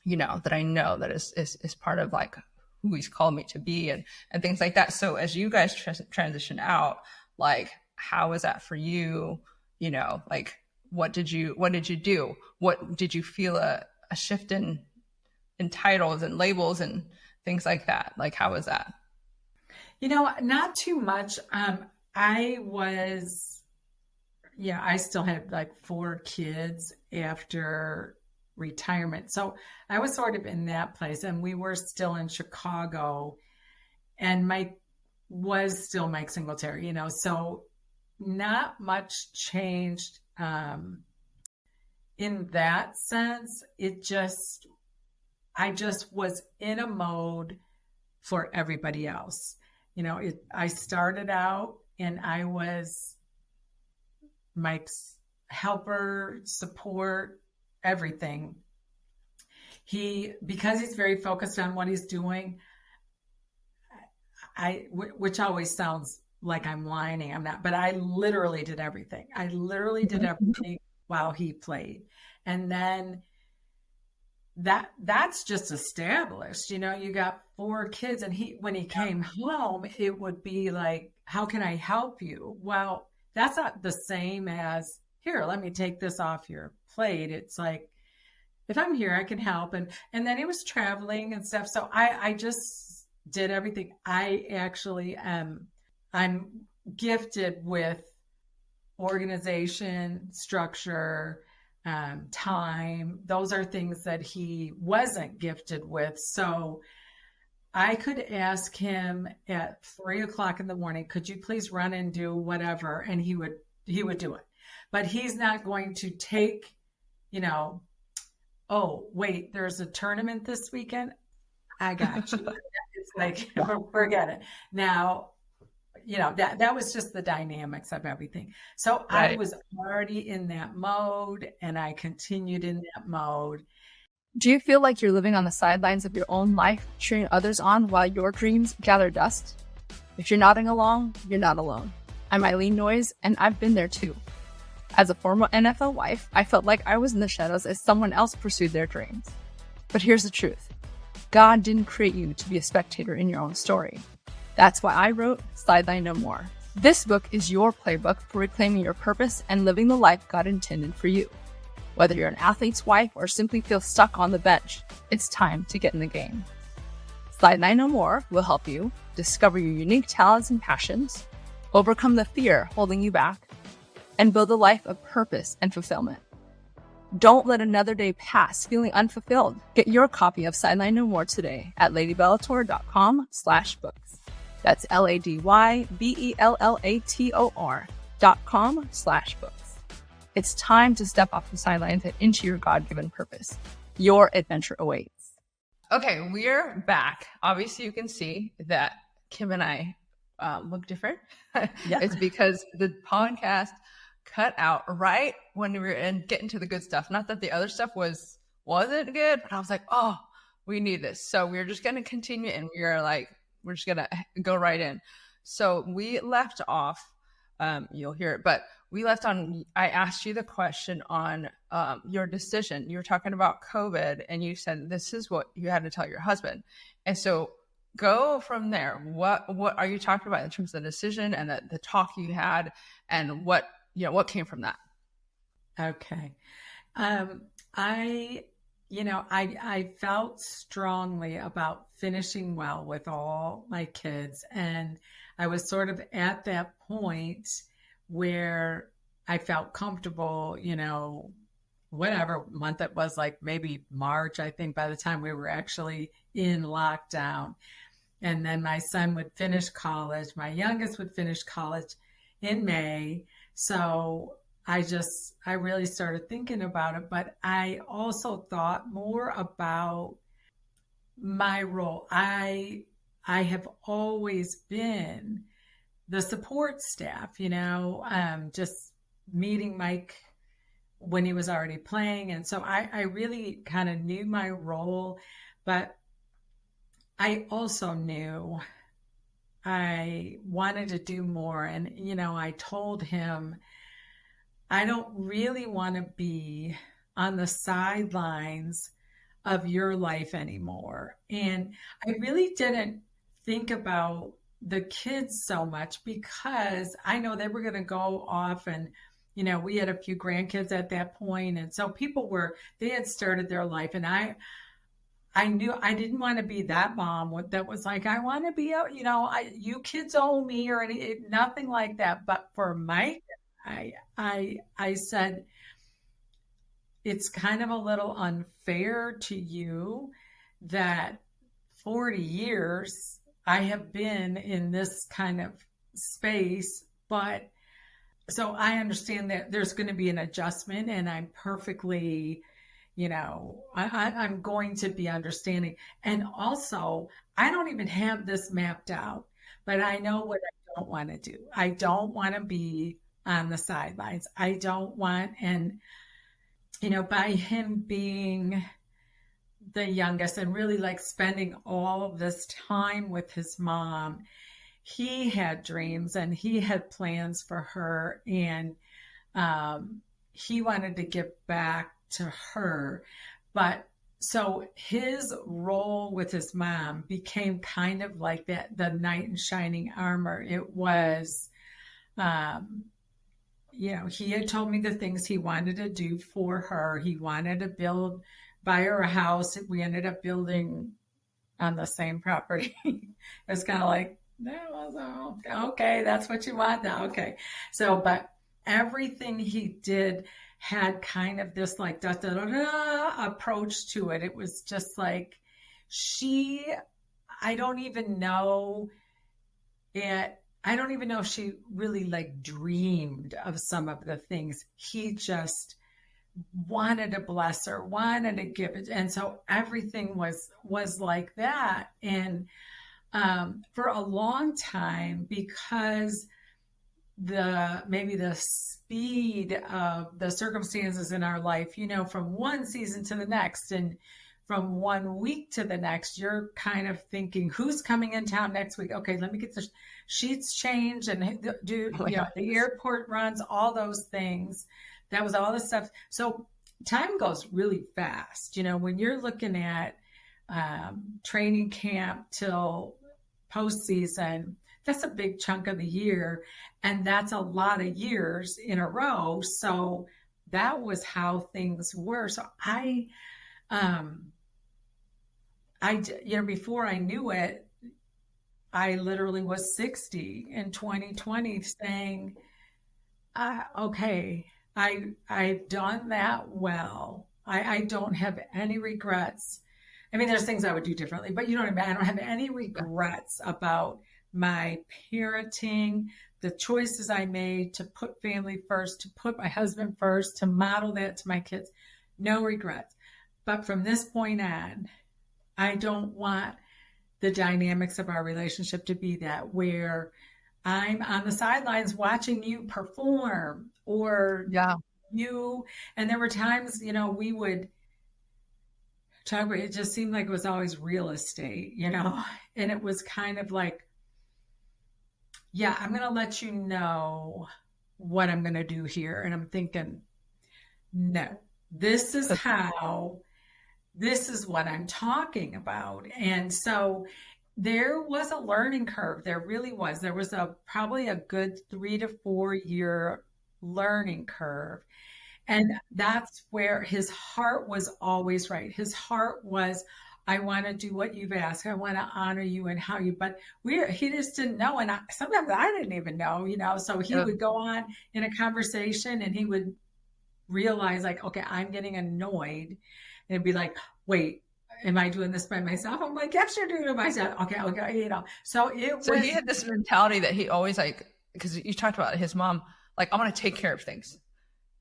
you know, that I know that is part of like who he's called me to be, and things like that. So as you guys transition out, like, how was that for you? You know, like, what did you do? What did you feel a shift in titles and labels and things like that? Like, how was that? You know, not too much. I still had like 4 kids after retirement. So I was sort of in that place, and we were still in Chicago, and Mike was still Mike Singletary, you know, so not much changed in that sense. I just was in a mode for everybody else. You know, I started out and I was Mike's helper, support, everything. Because he's very focused on what he's doing, which always sounds like I'm whining. I'm not, but I literally did everything. I literally did everything while he played. And then that's just established. You know, you got 4 kids, and when he came home, it would be like, how can I help you? Well, that's not the same as, here, let me take this off your plate. It's like, if I'm here, I can help. And then he was traveling and stuff. So I just did everything. I actually I'm gifted with organization, structure, time. Those are things that he wasn't gifted with. So I could ask him at 3:00 in the morning, could you please run and do whatever? And he would do it. But he's not going to take, you know, oh, wait, there's a tournament this weekend. I got you. It's like, forget it. Now, you know, that was just the dynamics of everything. So right. I was already in that mode, and I continued in that mode. Do you feel like you're living on the sidelines of your own life, cheering others on while your dreams gather dust? If you're nodding along, you're not alone. I'm Eileen Noyes, and I've been there too. As a former NFL wife, I felt like I was in the shadows as someone else pursued their dreams. But here's the truth. God didn't create you to be a spectator in your own story. That's why I wrote Sideline No More. This book is your playbook for reclaiming your purpose and living the life God intended for you. Whether you're an athlete's wife or simply feel stuck on the bench, it's time to get in the game. Sideline No More will help you discover your unique talents and passions, overcome the fear holding you back, and build a life of purpose and fulfillment. Don't let another day pass feeling unfulfilled. Get your copy of Sideline No More today at ladybellator.com/books. That's LADYBELLATOR.com/books. It's time to step off the sidelines and into your God-given purpose. Your adventure awaits. Okay, we're back. Obviously, you can see that Kim and I look different. Yeah. It's because the podcast cut out right when we were getting to the good stuff. Not that the other stuff wasn't good, but I was like, oh, we need this. So we're just going to continue, and we're just going to go right in. So we left off, you'll hear it, but we left on, I asked you the question on your decision. You were talking about COVID, and you said this is what you had to tell your husband. And so go from there. What are you talking about in terms of the decision and the talk you had, and what came from that? Okay. I felt strongly about finishing well with all my kids. And I was sort of at that point where I felt comfortable, whatever month it was, like maybe March, I think, by the time we were actually in lockdown. And then my son would finish college. My youngest would finish college in May. So I really started thinking about it, but I also thought more about my role. I have always been the support staff, just meeting Mike when he was already playing. And so I really kind of knew my role, but I also knew I wanted to do more. And, I told him, I don't really want to be on the sidelines of your life anymore. And I really didn't think about the kids so much, because I know they were going to go off, and, we had a few grandkids at that point. And so they had started their life, and I knew I didn't want to be that mom that was like, I want to be out, you kids owe me, or nothing like that. But for Mike, I said, it's kind of a little unfair to you that 40 years I have been in this kind of space, but so I understand that there's going to be an adjustment, and I'm perfectly, I'm going to be understanding. And also, I don't even have this mapped out, but I know what I don't want to do. I don't want to be on the sidelines. I don't want, and, by him being the youngest and really like spending all of this time with his mom, he had dreams and he had plans for her, and he wanted to give back to her. But so his role with his mom became kind of like that, the knight in shining armor. It was, he had told me the things he wanted to do for her. He wanted to buy her a house. We ended up building on the same property. It was kind of like, that was okay, that's what you want now. Okay. So, but everything he did had kind of this like da, da, da, da, approach to it. It was just like I don't even know if she really like dreamed of some of the things. He just wanted to bless her, wanted to give it. And so everything was like that. And for a long time, because maybe the speed of the circumstances in our life, from one season to the next and from 1 week to the next, you're kind of thinking, who's coming in town next week? Okay, let me get the sheets changed and do, the airport runs, all those things. That was all the stuff. So time goes really fast. When you're looking at training camp till postseason, that's a big chunk of the year. And that's a lot of years in a row. So that was how things were. So before I knew it, I literally was 60 in 2020 saying, okay, I've done that well. I don't have any regrets. I mean, there's things I would do differently, but you know what I mean? I don't have any regrets about my parenting, the choices I made to put family first, to put my husband first, to model that to my kids. No regrets. But from this point on, I don't want the dynamics of our relationship to be that where I'm on the sidelines watching you perform or you. And there were times, we would talk about it, just seemed like it was always real estate, and it was kind of like, yeah, I'm going to let you know what I'm going to do here. And I'm thinking, no, this is what I'm talking about. And so there was a learning curve. There really was. There was probably a good 3 to 4 year learning curve. And that's where his heart was always right. His heart was, I want to do what you've asked. I want to honor you and how you, but he just didn't know. And sometimes I didn't even know, so he would go on in a conversation and he would realize like, okay, I'm getting annoyed. And it'd be like, wait, am I doing this by myself? I'm like, yes, you're doing it by myself. Okay. So he had this mentality that he always like, because you talked about his mom, like, I'm going to take care of things.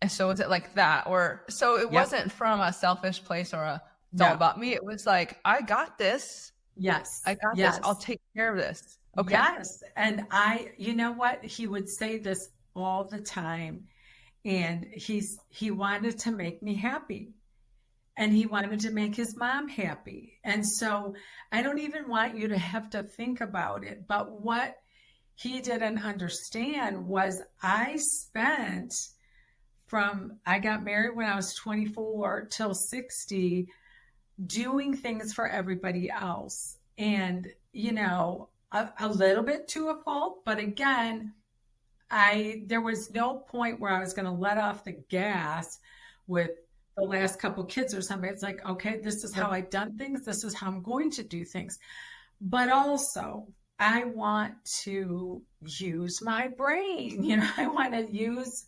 And so is it like that? Or so it wasn't from a selfish place or it's all about me. It was like, I got this. Yes. I got this. I'll take care of this. Okay. Yes. And you know what? He would say this all the time. And he wanted to make me happy. And he wanted to make his mom happy. And so I don't even want you to have to think about it. But what he didn't understand was I got married when I was 24 till 60, doing things for everybody else. And, a little bit to a fault. But again, there was no point where I was going to let off the gas with the last couple kids or something. It's like, okay, this is how I've done things. This is how I'm going to do things. But also, I want to use my brain. I want to use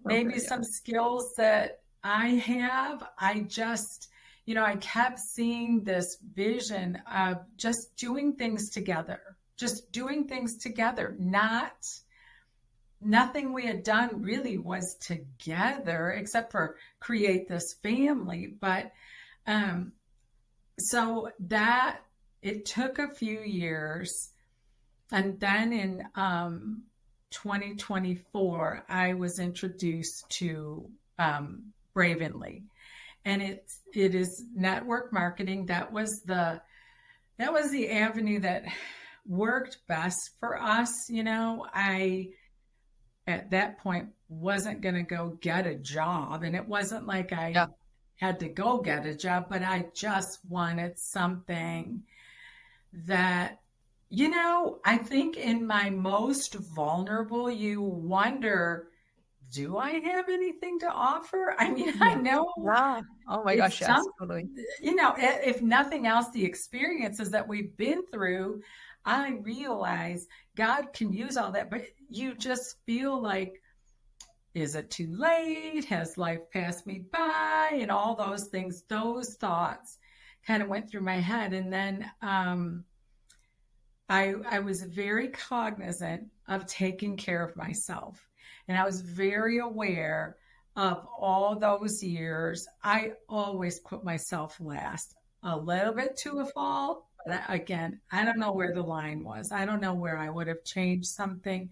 maybe some skills that I have. I just, I kept seeing this vision of just doing things together, nothing we had done really was together except for create this family. But so that it took a few years. And then in 2024, I was introduced to Bravenly. And it is network marketing. That was the avenue that worked best for us. I at that point wasn't going to go get a job, and it wasn't like I had to go get a job, but I just wanted something that, I think in my most vulnerable, you wonder, do I have anything to offer? I mean, I know. Yeah. Oh my gosh, yes, totally. If nothing else, the experiences that we've been through, I realize God can use all that, but you just feel like, is it too late? Has life passed me by? And all those things, those thoughts kind of went through my head. And then I was very cognizant of taking care of myself. And I was very aware of all those years. I always put myself last, a little bit to a fault. But again, I don't know where the line was. I don't know where I would have changed something.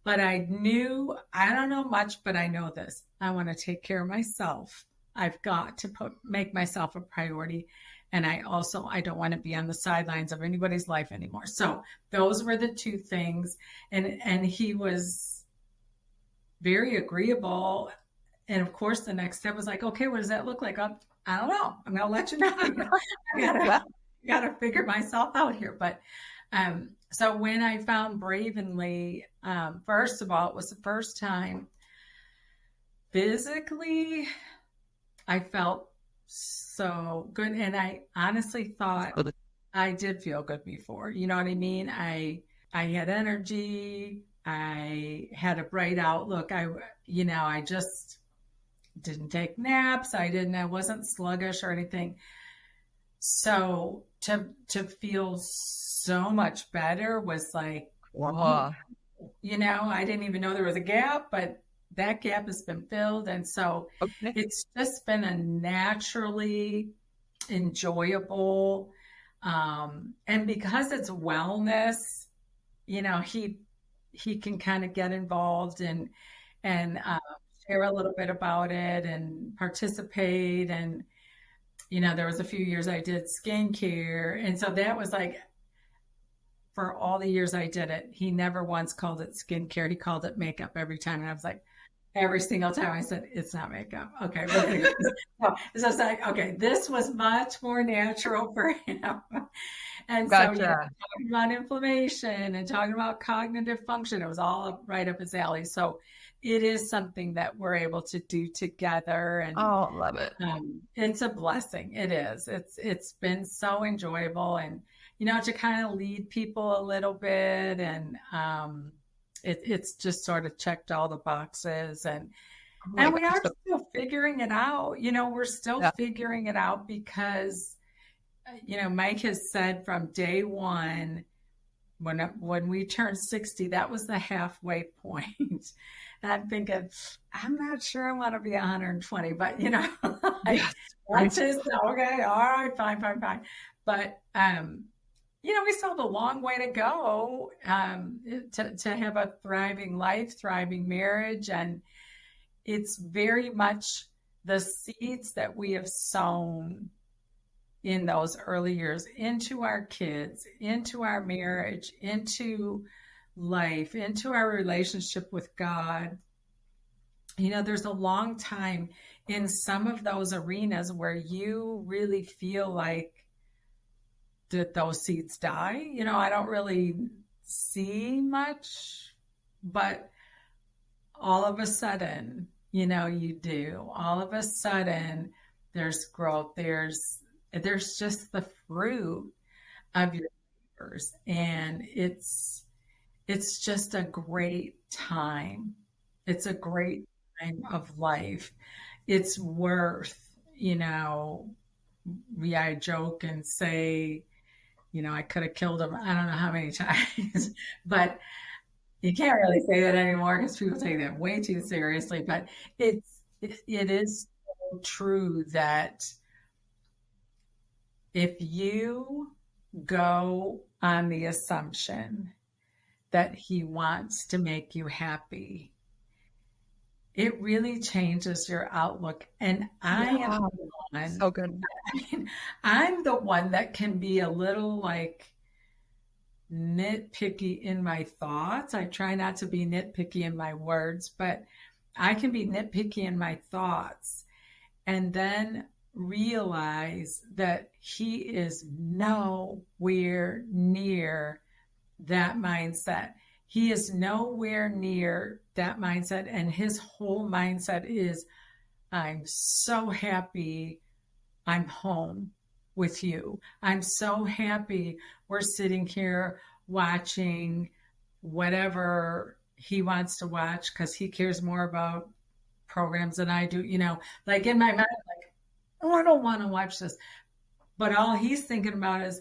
But I knew, I don't know much, but I know this. I want to take care of myself. I've got to make myself a priority. And I don't want to be on the sidelines of anybody's life anymore. So those were the two things. And he was very agreeable. And of course, the next step was like, okay, what does that look like? I don't know. I'm going to let you know. I gotta figure myself out here. But so when I found Bravenly, first of all, it was the first time physically I felt so good. And I honestly thought I did feel good before. You know what I mean? I had energy. I had a bright outlook. I just didn't take naps. I wasn't sluggish or anything. So to feel so much better was like, wow. I didn't even know there was a gap, but that gap has been filled. And so it's just been a naturally enjoyable, and because it's wellness, he can kind of get involved and share a little bit about it and participate. And, there was a few years I did skincare. And so that was like, for all the years I did it, he never once called it skincare. He called it makeup every time. And I was like, every single time I said, it's not makeup. Okay. So it's like, okay, this was much more natural for him. And gotcha. So, talking about inflammation and talking about cognitive function, it was all right up his alley. So it is something that we're able to do together. And love it. It's a blessing. It is. It's been so enjoyable, and to kind of lead people a little bit, and it's just sort of checked all the boxes, and we are still figuring it out. We're still figuring it out because Mike has said from day one, when we turned 60, that was the halfway point. And I'm thinking, I'm not sure I want to be 120, but that's just okay. All right, fine. But we still have a long way to go to have a thriving life, thriving marriage, and it's very much the seeds that we have sown in those early years into our kids, into our marriage, into life, into our relationship with God. There's a long time in some of those arenas where you really feel like, did those seeds die? I don't really see much, but all of a sudden, you do. All of a sudden, there's growth. There's just the fruit of your labors, and it's just a great time. It's a great time of life. It's worth, I joke and say, I could have killed him. I don't know how many times, but you can't really say that anymore because people take that way too seriously. But it is so true that if you go on the assumption that he wants to make you happy, it really changes your outlook. And I am the one. So good. I'm the one that can be a little like nitpicky in my thoughts. I try not to be nitpicky in my words, but I can be nitpicky in my thoughts. and then realize that he is nowhere near that mindset. He is nowhere near that mindset. And his whole mindset is, I'm so happy I'm home with you. I'm so happy we're sitting here watching whatever he wants to watch, because he cares more about programs than I do. Like in my mind, like, oh, I don't want to watch this. But all he's thinking about is,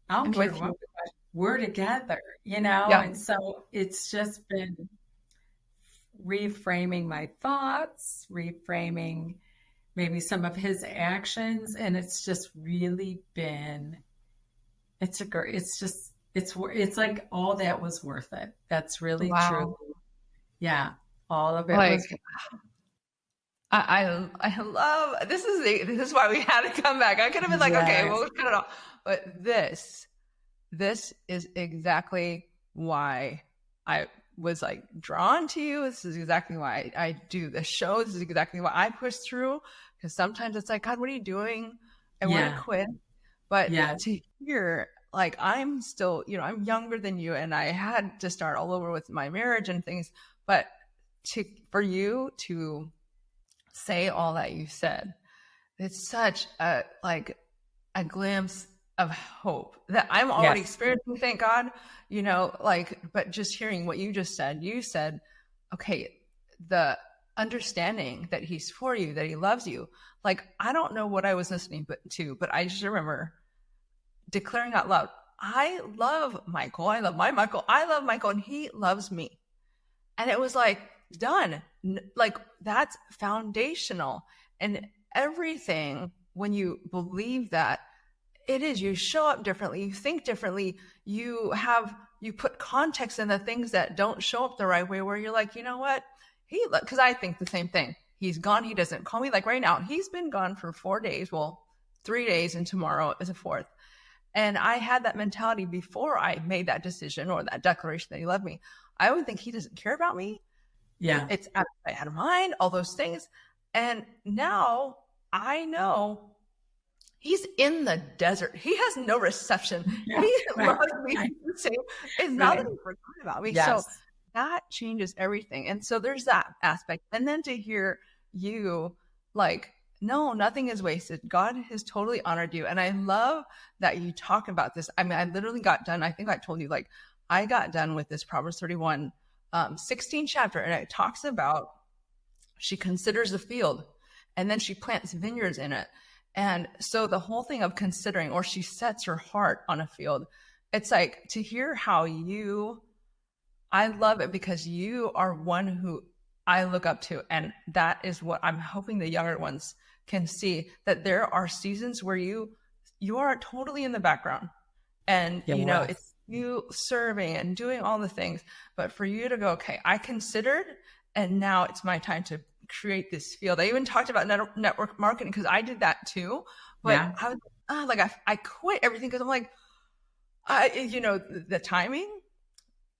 I don't care what we watch. We're together, Yeah. And so it's just been reframing my thoughts, reframing maybe some of his actions. And it's just really been, it's like all that was worth it. That's really true. Yeah. All of it was. I love, this is why we had to come back. I could have been like, okay, we'll cut it off. But this is exactly why I was like drawn to you. This is exactly why I do the show. This is exactly why I push through, because sometimes it's like, God, what are you doing? I want to quit. But to hear, like, I'm still, I'm younger than you, and I had to start all over with my marriage and things. But for you to say all that you said, it's such a glimpse of hope that I'm already experiencing, thank God, but just hearing what you just said, you said, okay, the understanding that he's for you, that he loves you. Like, I don't know what I was listening to, but I just remember declaring out loud, I love Michael. I love my Michael. I love Michael, and he loves me. And it was like, done. Like, that's foundational. And everything, when you believe that, it is, you show up differently, you think differently, you put context in the things that don't show up the right way, where you're like, you know what? Because I think the same thing. He's gone. He doesn't call me. Like right now, he's been gone for 4 days. Well, 3 days, and tomorrow is a 4th. And I had that mentality before I made that decision or that declaration that he loved me. I would think he doesn't care about me. Yeah. It's out of mind, all those things. And now I know he's in the desert. He has no reception. Yeah, he loves me the same. It's not that he forgot about me. Yes. So that changes everything. And so there's that aspect. And then to hear you like, no, nothing is wasted. God has totally honored you. And I love that you talk about this. I mean, I literally got done. I think I told you, like, I got done with this Proverbs 31, 16 chapter. And it talks about, she considers the field, and then she plants vineyards in it. And so the whole thing of considering, or she sets her heart on a field, it's like, to hear how I love it, because you are one who I look up to. And that is what I'm hoping the younger ones can see, that there are seasons where you are totally in the background, and it's you serving and doing all the things, but for you to go, okay, I considered, and now it's my time to create this field. I even talked about network marketing, because I did that too, but I was I quit everything, because I'm like, the timing,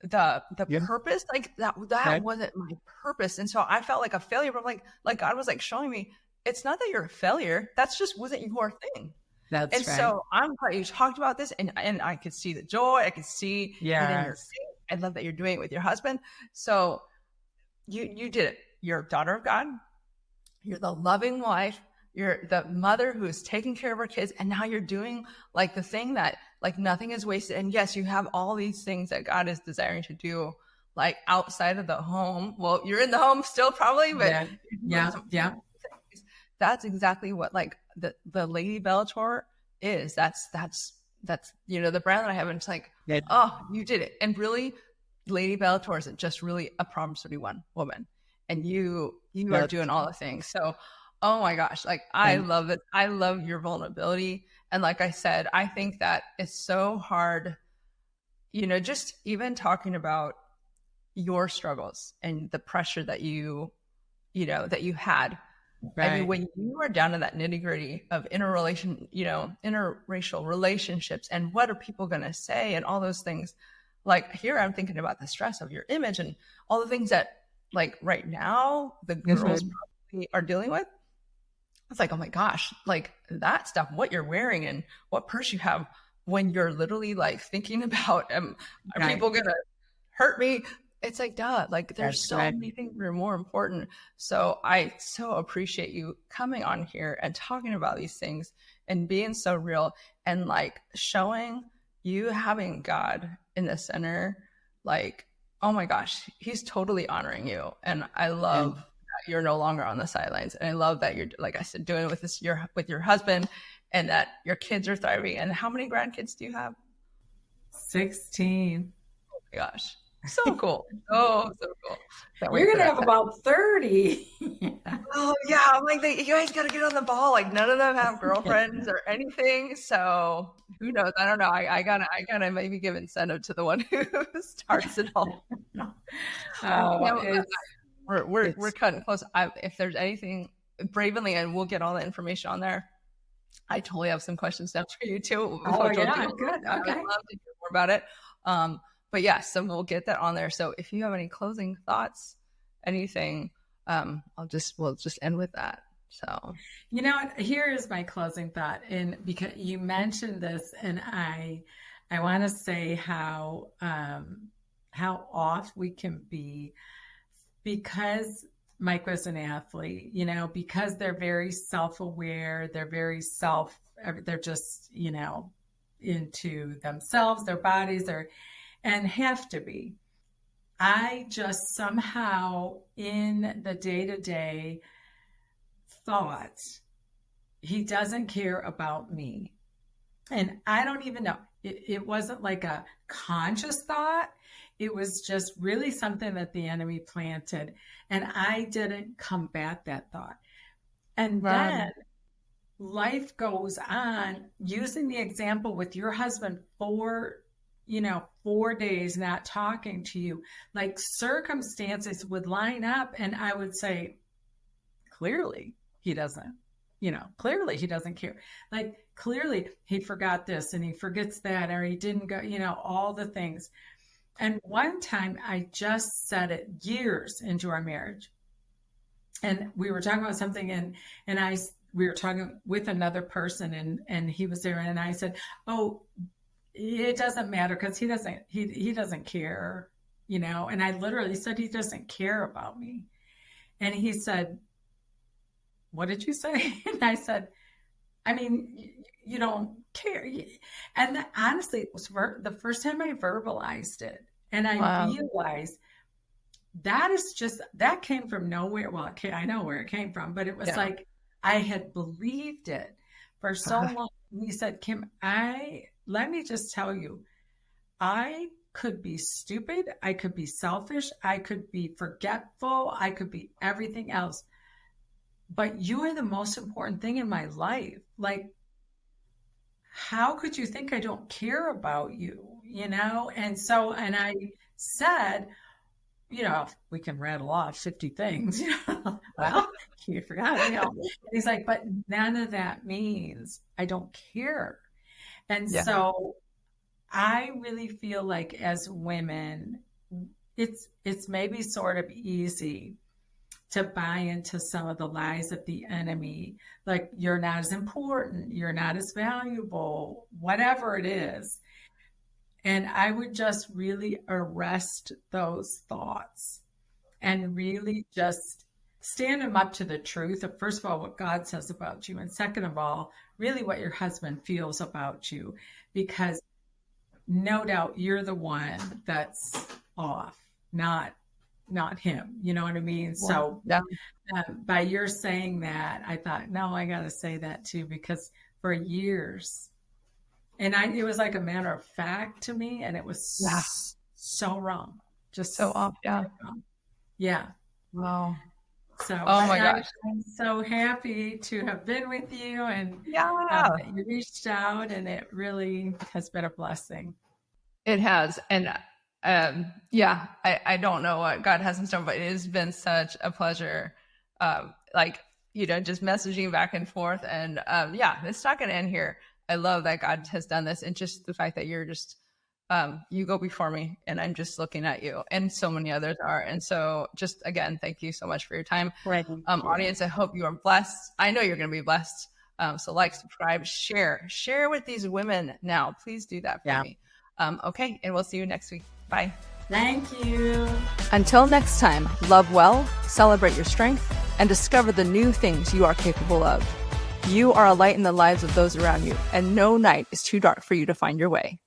the purpose, like that wasn't my purpose. And so I felt like a failure, but like God was like showing me, it's not that you're a failure, that's just wasn't your thing. That's and right. So I'm glad you talked about this, and I could see the joy, I could see it in your face. I love that you're doing it with your husband. So you did it. You're a daughter of God. You're the loving wife. You're the mother who's taking care of her kids. And now you're doing like the thing that like nothing is wasted. And yes, you have all these things that God is desiring to do, like outside of the home. Well, you're in the home still probably, but yeah. That's exactly what like the Lady Bellator is. That's the brand that I have. And it's like, oh, you did it. And really, Lady Bellator isn't just really a Proverbs 31 woman. And you are doing all the things. So, oh my gosh, like I love it. I love your vulnerability. And like I said, I think that it's so hard, just even talking about your struggles and the pressure that you had. Right. I mean, when you are down to that nitty gritty of interracial relationships and what are people going to say and all those things, like here I'm thinking about the stress of your image and all the things that like right now the girls probably are dealing with. it's like, oh my gosh, like that stuff, what you're wearing and what purse you have, when you're literally like thinking about, are people going to hurt me? It's like, duh, like there's so many things that are more important. So I so appreciate you coming on here and talking about these things and being so real and like showing you having God in the center. Like, oh my gosh, he's totally honoring you. And I love that you're no longer on the sidelines. And I love that you're, like I said, doing it with this, with your husband, and that your kids are thriving. And how many grandkids do you have? 16. Oh my gosh. So cool. Oh, so cool. You're going to have about 30. Oh, yeah. I'm like, you guys got to get on the ball. Like, none of them have girlfriends or anything. So who knows? I don't know. I gotta maybe give incentive to the one who starts it all. We're cutting close. If there's anything, bravely, and we'll get all the information on there. I totally have some questions now for you too. Oh, yeah, good. Okay. I would love to hear more about it. But yeah, so we'll get that on there. So if you have any closing thoughts, anything, we'll just end with that. So, here is my closing thought. And because you mentioned this, and I want to say how off we can be, because Mike was an athlete, because they're very self-aware, they're just, into themselves, their bodies, and have to be. I just somehow in the day-to-day thought, he doesn't care about me. And I don't even know. It wasn't like a conscious thought. It was just really something that the enemy planted. And I didn't combat that thought. And then life goes on, using the example with your husband for 4 days not talking to you, like circumstances would line up and I would say, clearly he doesn't care. Like clearly he forgot this and he forgets that, or he didn't go, all the things. And one time I just said it years into our marriage, and we were talking about something and we were talking with another person and he was there, and I said, oh, it doesn't matter because he doesn't care, and I literally said, he doesn't care about me. And he said, what did you say? And I said, I mean, you don't care. And honestly, it was the first time I verbalized it. And I realized that came from nowhere. Well, I know where it came from, but it was like I had believed it for so long. He said, Kim, let me just tell you, I could be stupid. I could be selfish. I could be forgetful. I could be everything else. But you are the most important thing in my life. Like, how could you think I don't care about you? And I said, we can rattle off 50 things. Well, you forgot. And he's like, but none of that means I don't care. And so I really feel like as women, it's maybe sort of easy to buy into some of the lies of the enemy, like you're not as important, you're not as valuable, whatever it is. And I would just really arrest those thoughts and really just stand them up to the truth of, first of all, what God says about you. And second of all, really what your husband feels about you, because no doubt you're the one that's off, not him. You know what I mean? Well, so by your saying that, I thought, no, I got to say that too, because for years, and it was like a matter of fact to me, and it was so wrong. Just so off. Yeah. Wrong. Yeah. Wow. So, oh my gosh, I'm so happy to have been with you, and you reached out, and it really has been a blessing. It has. And I don't know what God has in store, but it has been such a pleasure. Just messaging back and forth, and it's not going to end here. I love that God has done this, and just the fact that you're just you go before me, and I'm just looking at you, and so many others are. And so just again, thank you so much for your time. Audience, I hope you are blessed. I know you're going to be blessed. So like, subscribe, share with these women now. Please do that for me. Okay. And we'll see you next week. Bye. Thank you. Until next time, love well, celebrate your strength, and discover the new things you are capable of. You are a light in the lives of those around you, and no night is too dark for you to find your way.